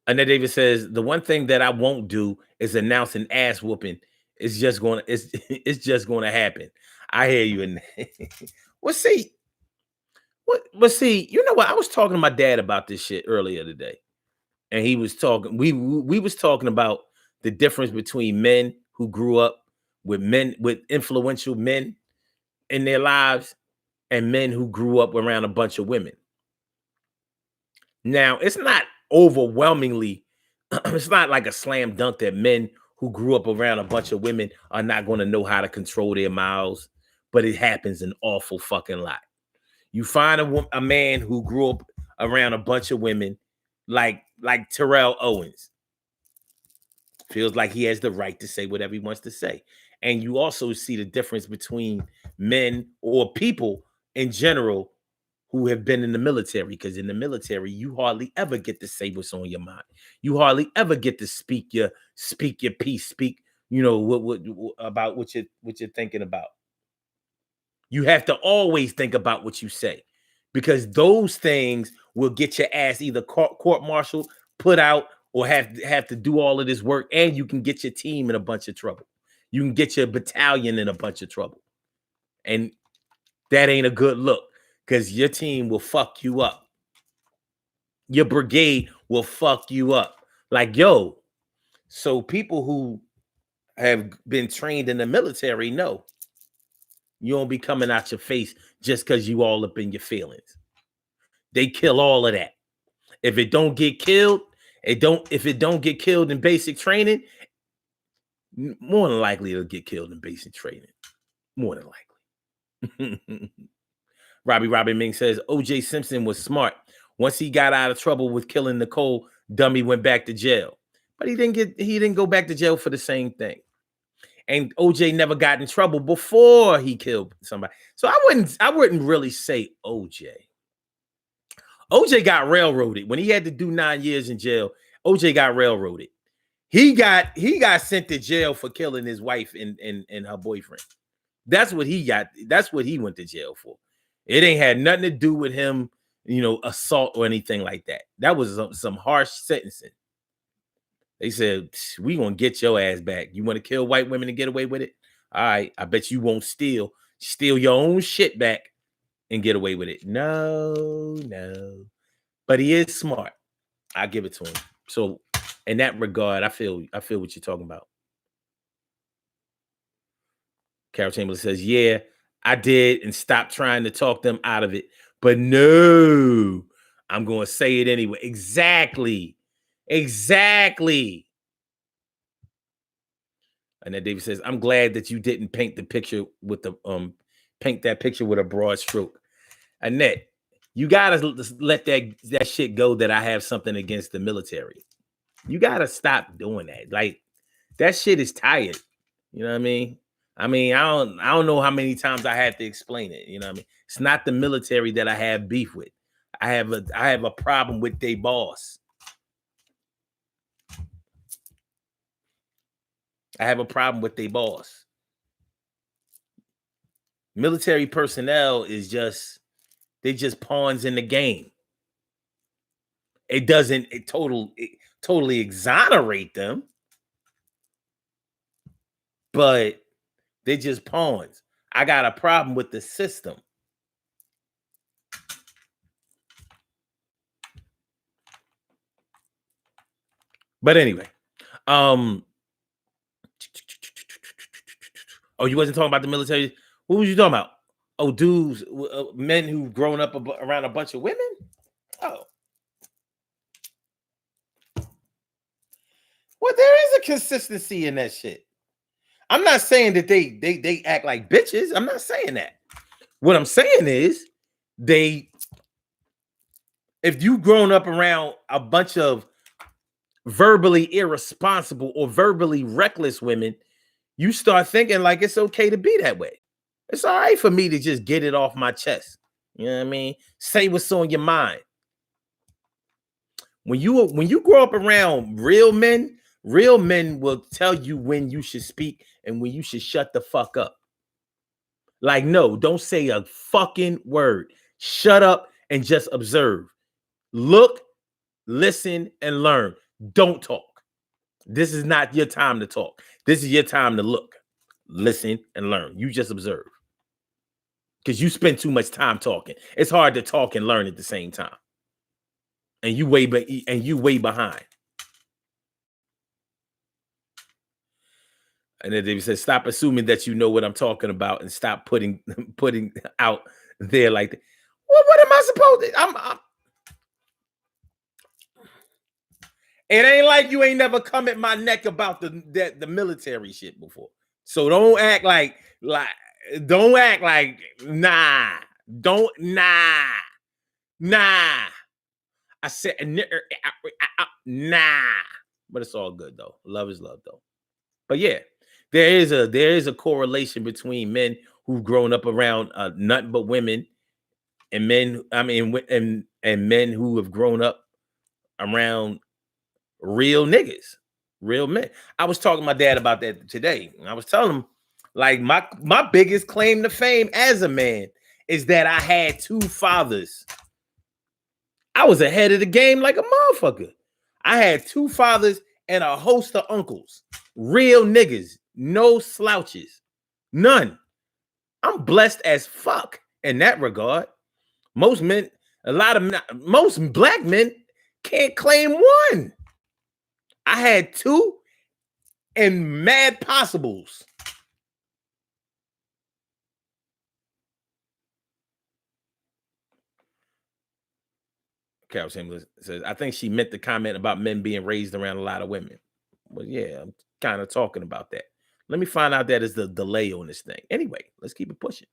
Annette Davis says the one thing that I won't do is announce an ass whooping. It's just going to it's just going to happen. I hear you. And well, see, you know what? I was talking to my dad about this shit earlier today, and he was talking. We was talking about the difference between men who grew up with influential men in their lives and men who grew up around a bunch of women. Now, it's not overwhelmingly, it's not like a slam dunk that men who grew up around a bunch of women are not going to know how to control their mouths, but it happens an awful fucking lot. You find a man who grew up around a bunch of women, like Terrell Owens, feels like he has the right to say whatever he wants to say. And you also see the difference between men or people in general who have been in the military, because in the military you hardly ever get to say what's on your mind. You hardly ever get to speak your piece, speak, you know, what about what you're thinking about. You have to always think about what you say, because those things will get your ass either court martial, put out, or have to do all of this work, and you can get your team in a bunch of trouble. You can get your battalion in a bunch of trouble. And that ain't a good look, because your team will fuck you up. Your brigade will fuck you up. Like, yo, so people who have been trained in the military know you don't be coming out your face just because you all up in your feelings. They kill all of that. If it don't get killed, if it don't get killed in basic training, more than likely it'll get killed in basic training. More than likely. Robbie Ming says OJ Simpson was smart. Once he got out of trouble with killing Nicole, dummy went back to jail. But he didn't go back to jail for the same thing. And OJ never got in trouble before he killed somebody. So I wouldn't really say OJ. OJ got railroaded. When he had to do 9 years in jail, OJ got railroaded. He got sent to jail for killing his wife and her boyfriend. That's what he got. That's what he went to jail for. It ain't had nothing to do with him, you know, assault or anything like that. That was some harsh sentencing. They said, we gonna get your ass back. You want to kill white women and get away with it? All right, I bet you won't steal your own shit back and get away with it. No. But he is smart. I give it to him. So in that regard, I feel what you're talking about. Carol Chamberlain says, yeah, I did, and stopped trying to talk them out of it. But no, I'm going to say it anyway. Exactly. And then David says, I'm glad that you didn't paint the picture with the paint that picture with a broad stroke. Annette, you gotta let that shit go that I have something against the military. You gotta stop doing that. Like, that shit is tired. You know what I mean? I don't know how many times I had to explain it. You know what I mean? It's not the military that I have beef with. I have a problem with their boss. I have a problem with their boss. Military personnel is they're just pawns in the game. It doesn't totally exonerate them, but they're just pawns. I got a problem with the system. But anyway, oh, you wasn't talking about the military. What was you talking about? Oh, dudes, men who've grown up around a bunch of women. Oh, Well, there is a consistency in that shit. I'm not saying that they act like bitches. I'm not saying that. What I'm saying is they if you grown up around a bunch of verbally irresponsible or verbally reckless women, you start thinking like it's okay to be that way. It's all right for me to just get it off my chest. You know what I mean? Say what's on your mind. When you grow up around real men will tell you when you should speak and when you should shut the fuck up. Like, no, don't say a fucking word. Shut up and just observe. Look, listen, and learn. Don't talk. This is not your time to talk. This is your time to look, listen, and learn. You just observe. Because you spend too much time talking. It's hard to talk and learn at the same time. And you way behind. And then they said, stop assuming that you know what I'm talking about and stop putting out there like that. Well, what am I supposed to? I'm It ain't like you ain't never come at my neck about the military shit before. So don't act like nah. Don't nah. I said nah. But it's all good though. Love is love though. But yeah, there is a correlation between men who've grown up around nothing but women and men. I mean, and men who have grown up around real niggas, real men. I was talking to my dad about that today. I was telling him, like, my biggest claim to fame as a man is that I had two fathers. I was ahead of the game like a motherfucker. I had two fathers and a host of uncles. Real niggas, no slouches, none. I'm blessed as fuck in that regard. Most black men can't claim one. I had two and mad possibles. Carol Chambers says, I think she meant the comment about men being raised around a lot of women. Well, yeah, I'm kind of talking about that. Let me find out that is the delay on this thing. Anyway, let's keep it pushing.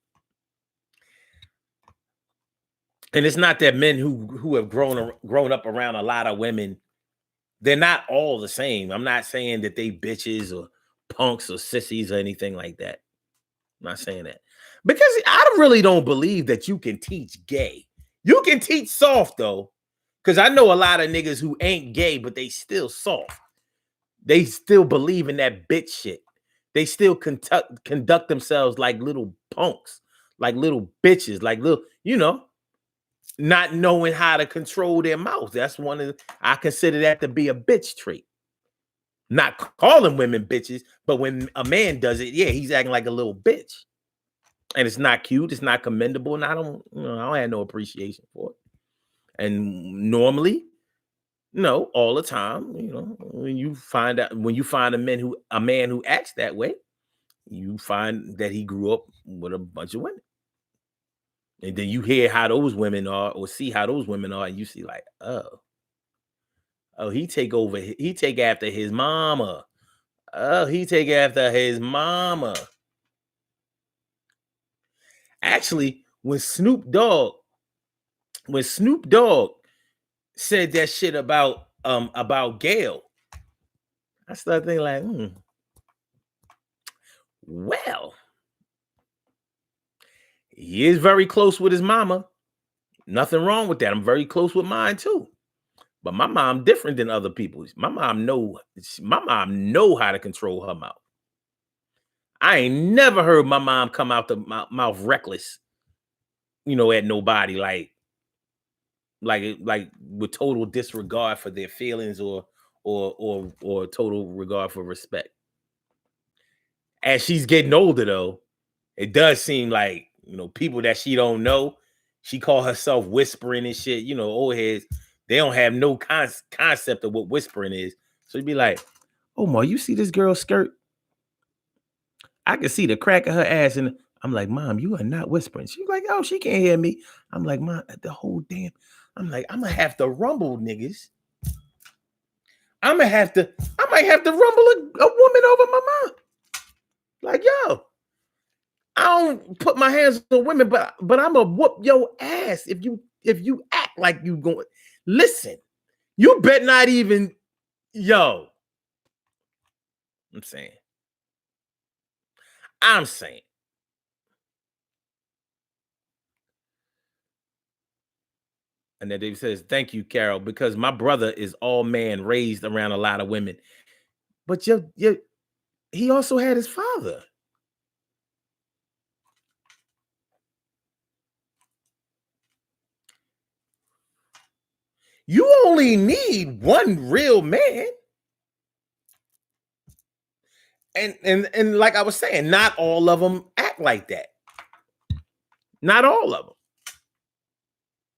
And it's not that men who have grown up around a lot of women, they're not all the same. I'm not saying that they bitches or punks or sissies or anything like that. I'm not saying that. Because I really don't believe that you can teach gay. You can teach soft though. Because I know a lot of niggas who ain't gay, but they still soft. They still believe in that bitch shit. They still conduct themselves like little punks, like little bitches, like little, not knowing how to control their mouth. That's I consider that to be a bitch trait. Not calling women bitches, but when a man does it, yeah, he's acting like a little bitch. And it's not cute, it's not commendable, and I don't have no appreciation for it. And normally, all the time, when you find a man who acts that way, you find that he grew up with a bunch of women. And then you hear how those women are or see how those women are, and you see like, oh, he take after his mama. Oh, he take after his mama. Actually, when Snoop Dogg said that shit about Gayle, I started thinking like, well, he is very close with his mama. Nothing wrong with that. I'm very close with mine too. But my mom different than other people's. My mom know how to control her mouth. I ain't never heard my mom come out the mouth reckless, at nobody like with total disregard for their feelings or total regard for respect. As she's getting older though, it does seem like, people that she don't know, she call herself whispering and shit, old heads, they don't have no concept of what whispering is. So you'd be like, oh, Ma, you see this girl's skirt? I can see the crack of her ass. And I'm like, Mom, you are not whispering. She's like, oh, she can't hear me. I'm like, Mom, the whole damn, I'm like, I'm going to have to rumble niggas. I might have to rumble a woman over my mom. Like, yo, I don't put my hands on women, but I'm gonna whoop your ass if you act like you going. Listen, you bet not even, yo. I'm saying. And then Dave says, "Thank you, Carol, because my brother is all man, raised around a lot of women, but he also had his father." You only need one real man. And like I was saying, not all of them act like that. Not all of them.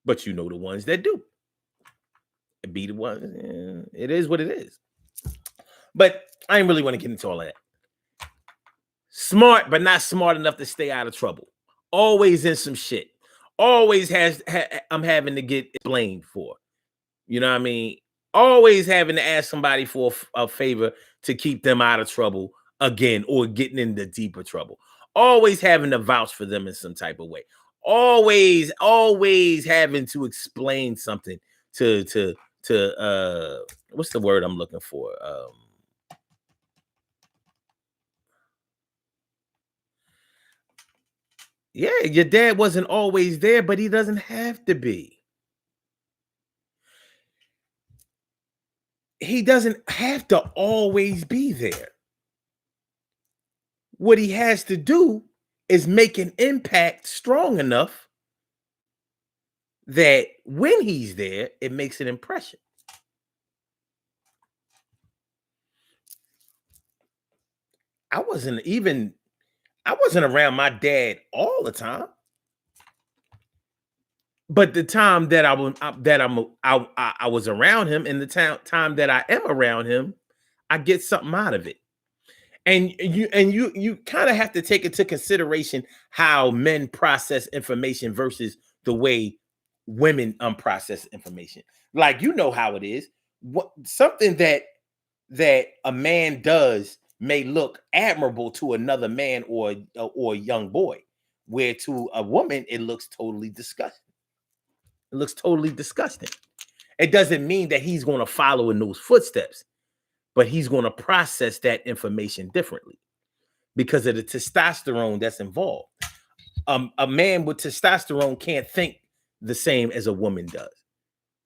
But you know the ones that do. It be the ones. It is what it is. But I ain't really want to get into all of that. Smart, but not smart enough to stay out of trouble. Always in some shit. Always I'm having to get blamed for. You know what I mean? Always having to ask somebody for a favor to keep them out of trouble again or getting into deeper trouble. Always having to vouch for them in some type of way. Always having to explain something to what's the word I'm looking for? Yeah, your dad wasn't always there, but he doesn't have to be. He doesn't have to always be there. What he has to do is make an impact strong enough that when he's there, it makes an impression. I wasn't around my dad all the time. But the time that I was around him, and the time that I am around him, I get something out of it. And you kind of have to take into consideration how men process information versus the way women process information. Like, you know how it is. What something that a man does may look admirable to another man or a young boy, where to a woman it looks totally disgusting. It looks totally disgusting. It doesn't mean that he's going to follow in those footsteps, but he's going to process that information differently because of the testosterone that's involved. A man with testosterone can't think the same as a woman does.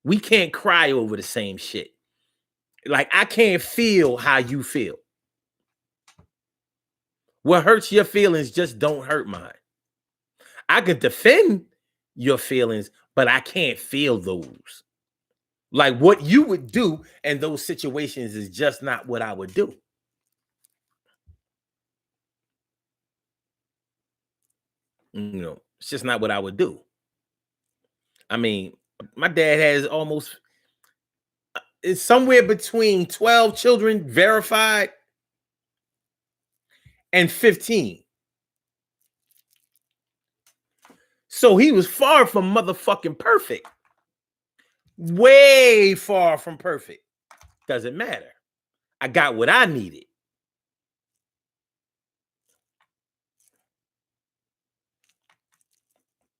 We can't cry over the same shit. Like, I can't feel how you feel. What hurts your feelings just don't hurt mine. I could defend your feelings, but I can't feel those. Like, what you would do in those situations is just not what I would do. You know, it's just not what I would do. I mean, my dad has almost it's somewhere between 12 children verified and 15. So he was far from motherfucking perfect. Way far from perfect. Doesn't matter. I got what I needed.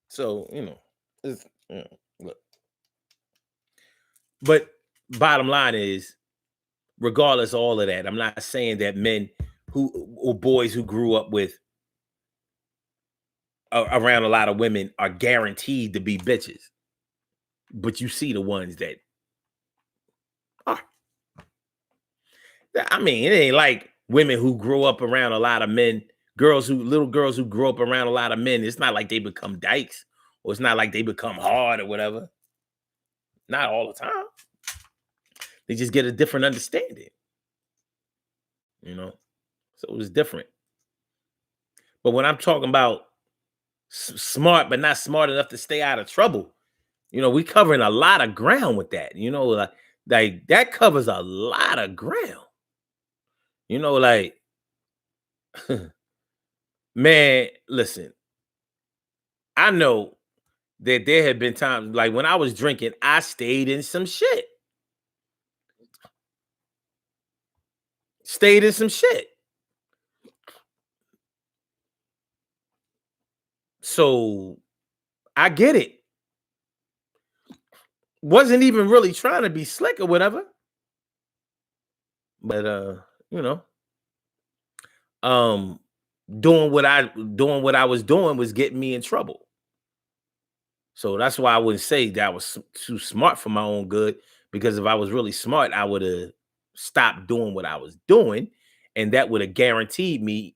So, look. But bottom line is, regardless of all of that, I'm not saying that men or boys who grew up with around a lot of women are guaranteed to be bitches. But you see the ones that are. I mean, it ain't like women who grow up around a lot of men, little girls who grow up around a lot of men. It's not like they become dykes, or it's not like they become hard or whatever. Not all the time. They just get a different understanding. So it was different. But when I'm talking about smart, but not smart enough to stay out of trouble, we covering a lot of ground with that. Like that covers a lot of ground. Like, man, listen, I know that there had been times, like when I was drinking, I stayed in some shit. stayed in some shit. So I get it. Wasn't even really trying to be slick or whatever. But you know, um doing what I was doing was getting me in trouble. So that's why I wouldn't say that I was too smart for my own good, because if I was really smart, I would have stopped doing what I was doing, and that would have guaranteed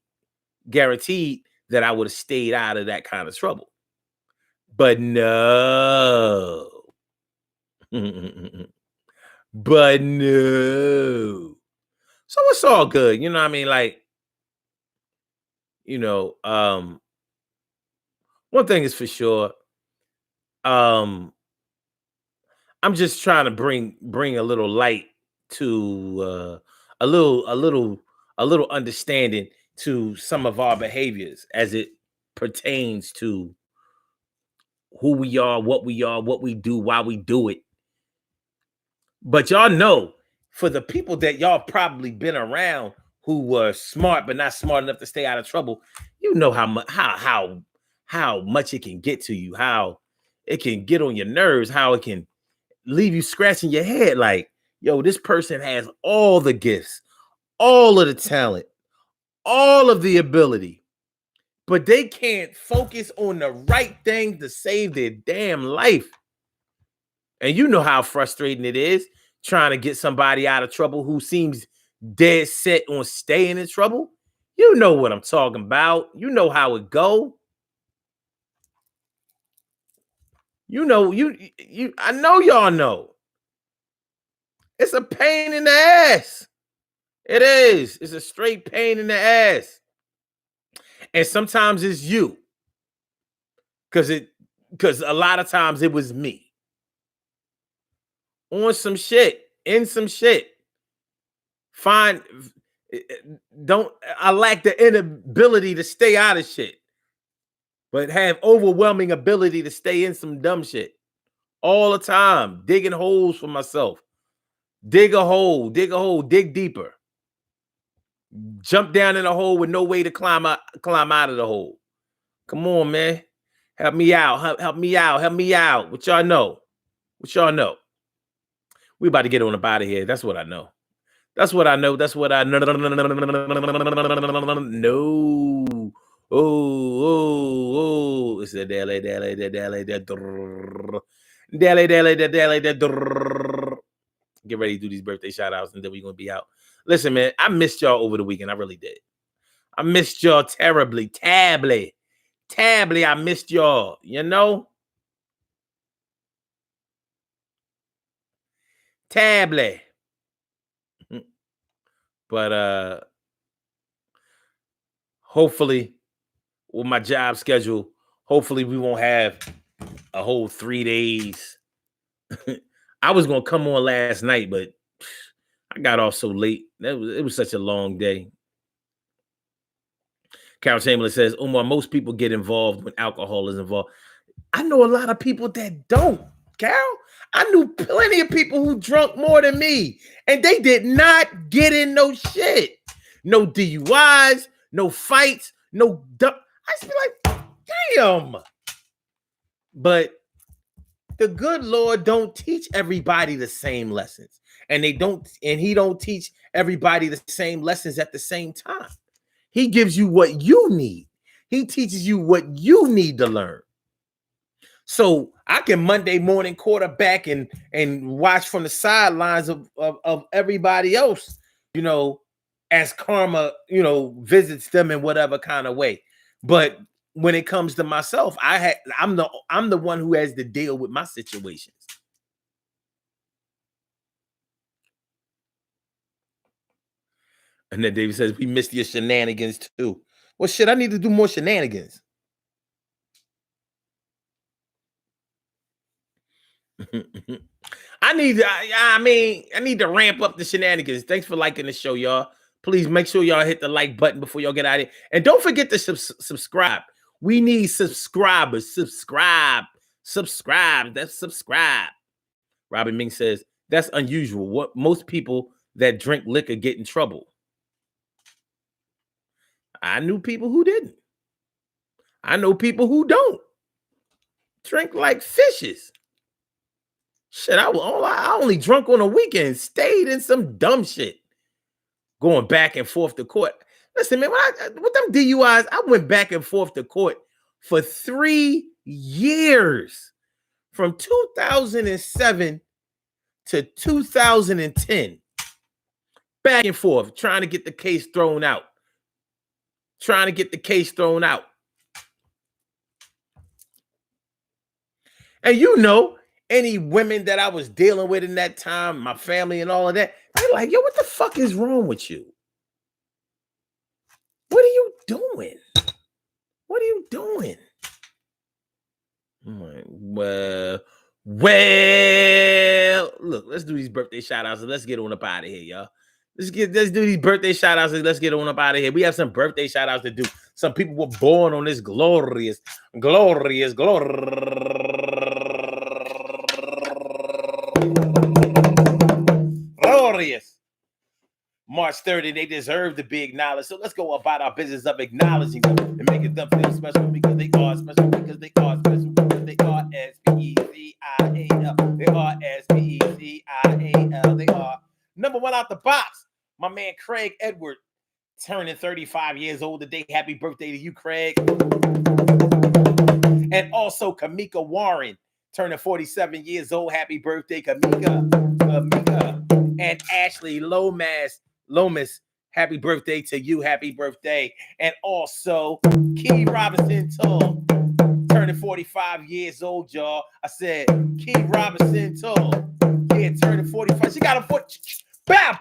that I would have stayed out of that kind of trouble. But no. But no. So it's all good. You know what I mean? Like, you know, one thing is for sure. Um, I'm just trying to bring a little light to a little a little a little understanding to some of our behaviors as it pertains to who we are, what we do, why we do it. But y'all know, for the people that y'all probably been around who were smart but not smart enough to stay out of trouble, you know how much how much it can get to you, how it can get on your nerves, how it can leave you scratching your head like, yo, this person has all the gifts, all of the talent, all of the ability, but they can't focus on the right thing to save their damn life. And you know how frustrating it is trying to get somebody out of trouble who seems dead set on staying in trouble. You know what I'm talking about. You know how it go. You know, I know y'all know. It's a pain in the ass. It is. It's a straight pain in the ass. And sometimes it's you. Because a lot of times it was me. On some shit, in some shit. Find don't I lack the inability to stay out of shit, but have overwhelming ability to stay in some dumb shit all the time, digging holes for myself. Dig a hole, dig deeper. Jump down in a hole with no way to climb out of the hole. Come on, man. Help me out. Help me out. Help me out. What y'all know? What y'all know? We about to get on up out of here. That's what I know. That's what I know. That's what I know. No. Oh. It's a daily. Get ready to do these birthday shout outs and then we're going to be out. Listen, man, I missed y'all over the weekend. I really did. I missed y'all terribly. Tably. I missed y'all, you know? Tably. But hopefully with my job schedule, hopefully we won't have a whole 3 days. I was gonna come on last night, but I got off so late. It was such a long day. Carol Chamberlain says, Omar, most people get involved when alcohol is involved. I know a lot of people that don't, Carol. I knew plenty of people who drunk more than me, and they did not get in no shit. No DUIs, no fights, no dump. I just be like, damn. But the good Lord don't teach everybody the same lessons. And he don't teach everybody the same lessons at the same time. He gives you what you need. He teaches you what you need to learn. So I can Monday morning quarterback and watch from the sidelines of everybody else, you know, as karma, you know, visits them in whatever kind of way. But when it comes to myself, I'm the one who has to deal with my situations. And then David says, we missed your shenanigans too. Well, shit, I need to do more shenanigans. I need to ramp up the shenanigans. Thanks for liking the show, y'all. Please make sure y'all hit the like button before y'all get out of here. And don't forget to subscribe. We need subscribers. Subscribe. That's subscribe. Robin Ming says, that's unusual. What most people that drink liquor get in trouble. I knew people who didn't. I know people who don't drink like fishes. Shit, I only drunk on a weekend, stayed in some dumb shit, going back and forth to court. Listen, man, with them DUIs, I went back and forth to court for 3 years, from 2007 to 2010, back and forth, trying to get the case thrown out. And you know, any women that I was dealing with in that time, my family and all of that, they're like, yo, what the fuck is wrong with you? What are you doing? What are you doing? Well, look, let's do these birthday shout outs and let's get on up out of here, y'all. Let's do these birthday shout outs and let's get on up out of here. We have some birthday shout outs to do. Some people were born on this glorious March 30. They deserve to be acknowledged. So let's go about our business of acknowledging them and making them feel special because they are special, because they are special, because they are SPECIAL. They are SPECIAL. They are number one out the box. My man Craig Edward turning 35 years old today. Happy birthday to you, Craig. And also Kamika Warren turning 47 years old. Happy birthday, Kamika. And Ashley Lomas, happy birthday to you. Happy birthday. And also Key Robinson Tull turning 45 years old, y'all. I said Key Robinson Tull. Yeah, turning 45. She got a foot. Bow.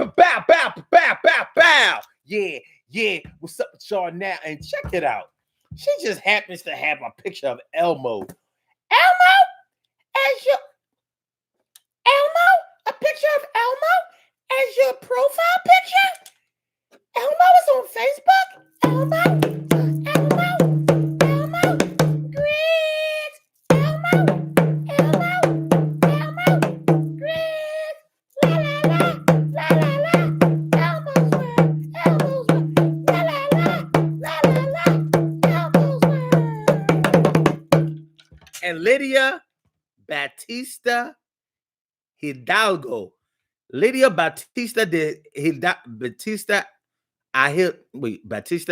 Yeah. What's up with y'all now? And check it out. She just happens to have a picture of Elmo. A picture of Elmo as your profile picture? Elmo is on Facebook? Elmo, Grizz, Elmo, Grizz, la, Elmo's World, la, Elmo's World. And Lydia Batista Hidalgo. Lydia Batista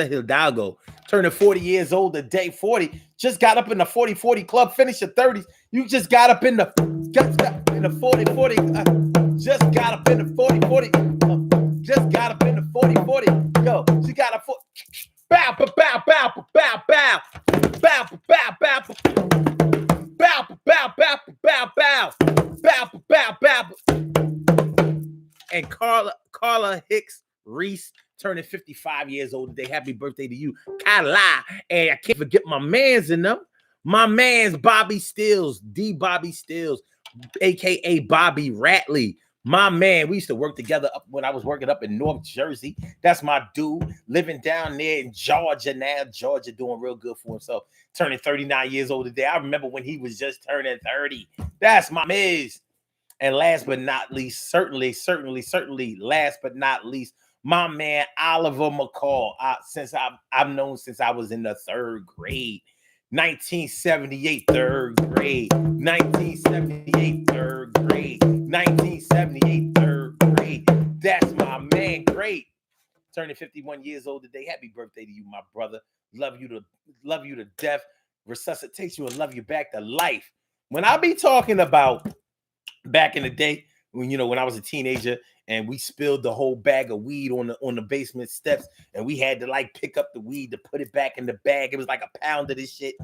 Hidalgo turning 40 years old today. 40. Just got up in the 40-40 club. Finished your 30s. You just got up in the 40-40. Just got up in the 40-40. Just got up in the 40-40. Yo, she got a foot. Bow. And Carla Hicks Reese turning 55 years old today. Happy birthday to you, Kyla. And I can't forget my man's in them. My man's Bobby Stills, Bobby Stills, aka Bobby Ratley. My man, we used to work together up when I was working up in North Jersey. That's my dude, living down there in Georgia now. Georgia doing real good for himself. Turning 39 years old today. I remember when he was just turning 30. That's my miz. And last but not least, certainly, last but not least, my man Oliver McCall. Since I've known since I was in the third grade. 1978 third grade. 1978 third grade. 1978 third grade. That's my man. Great. Turning 51 years old today. Happy birthday to you, my brother. Love you to death. Resuscitate you and love you back to life. When I be talking about back in the day, when I was a teenager and we spilled the whole bag of weed on the basement steps and we had to like pick up the weed to put it back in the bag. It was like a pound of this shit.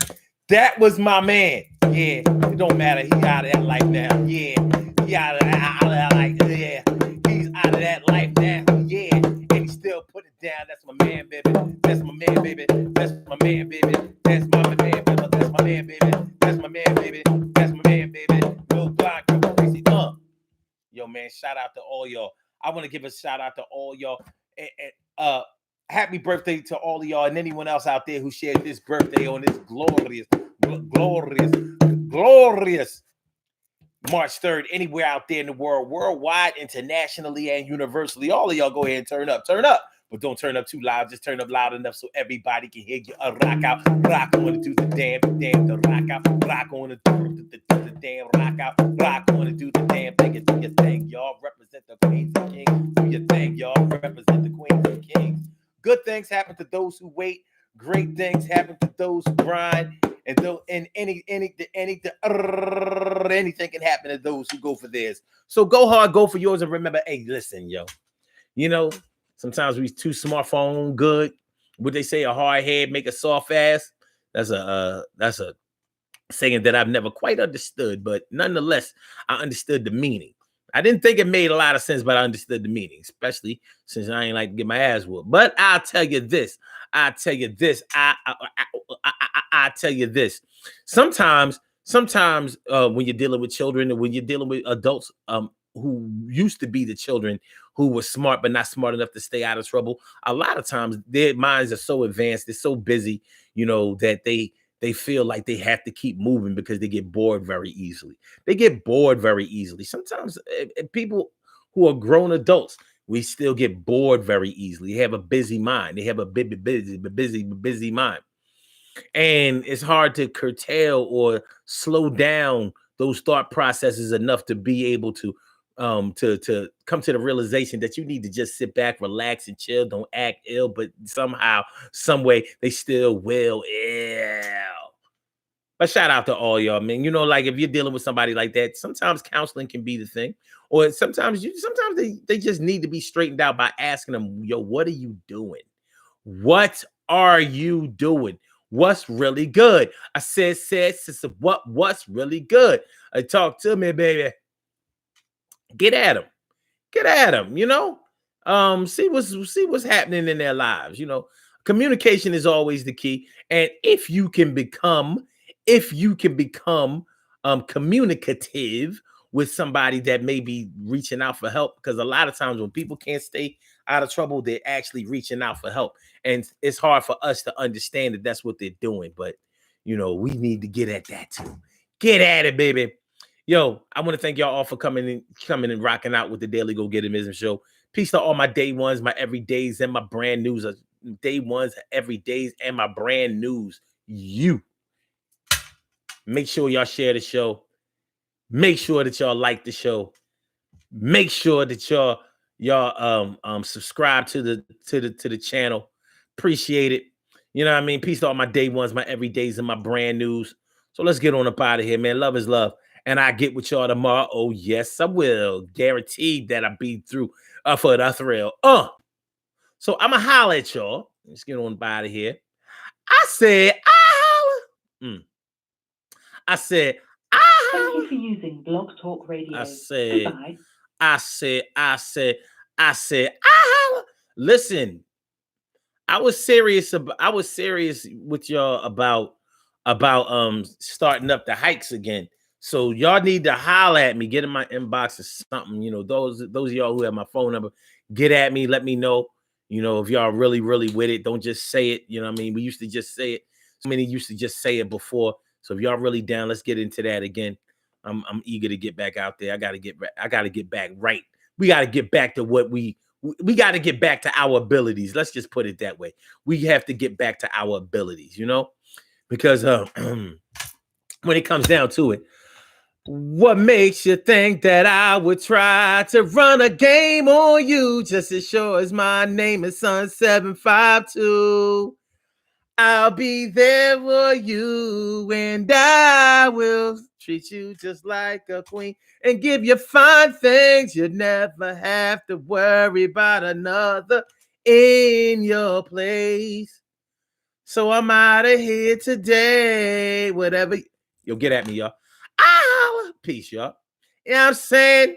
That was my man. Yeah, it don't matter. He out of that life now. Yeah, he out of that life. Yeah, he's out of that life now. Yeah, and he still put it down. That's my man, baby. That's my man, baby. That's my man, baby. That's my man, baby. That's my man, baby. That's my man, baby. That's my man, baby. Lil Block, crazy. Yo, man, shout out to all y'all. I want to give a shout out to all y'all. Happy birthday to all of y'all and anyone else out there who shared this birthday on this glorious March 3rd, anywhere out there in the world, worldwide, internationally, and universally. All of y'all go ahead and turn up but don't turn up too loud. Just turn up loud enough so everybody can hear you. Rock out, rock on and do the damn, the rock out, rock on and do the damn rock out, rock on and do the damn thing and do your thing, y'all. Represent the queens and kings. Do your thing, y'all. Represent the queens and kings. Good things happen to those who wait. Great things happen to those who grind. And though anything can happen to those who go for theirs. So go hard, go for yours, and remember, hey, listen, yo. You know, sometimes we too smartphone good. What they say, a hard head make a soft ass. That's a saying that I've never quite understood, but nonetheless, I understood the meaning. I didn't think it made a lot of sense, but I understood the meaning, especially since I ain't like to get my ass whooped. But I'll tell you this. I tell you this. Sometimes when you're dealing with children and when you're dealing with adults who used to be the children who were smart but not smart enough to stay out of trouble, a lot of times their minds are so advanced, they're so busy, that they feel like they have to keep moving because they get bored very easily. Sometimes people who are grown adults, we still get bored very easily. They have a busy mind. They have a busy mind. And it's hard to curtail or slow down those thought processes enough to be able to come to the realization that you need to just sit back, relax, and chill. Don't act ill, but somehow, some way, they still will ill. But shout out to all y'all, man. Like if you're dealing with somebody like that, sometimes counseling can be the thing, or sometimes they just need to be straightened out by asking them, yo, what are you doing? What are you doing? What's really good? I said, sister, what's really good? Talk to me, baby. Get at them. See what's happening in their lives. Communication is always the key. And if you can become communicative with somebody that may be reaching out for help, because a lot of times when people can't stay out of trouble, they're actually reaching out for help. And it's hard for us to understand that that's what they're doing. But, we need to get at that too. Get at it, baby. Yo, I want to thank y'all all for coming and rocking out with the Daily Go Gettimism show. Peace to all my day ones, my everydays, and my brand news. Day ones, everydays, and my brand news. You. Make sure y'all share the show. Make sure that y'all like the show. Make sure that y'all subscribe to the channel. Appreciate it. You know what I mean? Peace to all my day ones, my everydays, and my brand news. So let's get on up out of here, man. Love is love. And I get with y'all tomorrow. Oh, yes, I will. Guaranteed that I'll be through for the thrill. So I'm going to holler at y'all. Let's get on up out of here. I said, I said, thank you for using Blog Talk Radio. I said, listen, I was serious with y'all about starting up the hikes again. So y'all need to holler at me, get in my inbox or something. Those of y'all who have my phone number, get at me, let me know. If y'all really, really with it, don't just say it. You know what I mean? We used to just say it. So many used to just say it before. So if y'all really down, let's get into that again. I'm eager to get back out there. I got to get back right. We got to get back to what we got to get back to our abilities. Let's just put it that way. We have to get back to our abilities, because when it comes down to it, what makes you think that I would try to run a game on you just as sure as my name is Sun 752? I'll be there for you, and I will treat you just like a queen and give you fine things. You never have to worry about another in your place. So I'm out of here today. Whatever. You'll get at me, y'all. Peace, y'all. You know what I'm saying?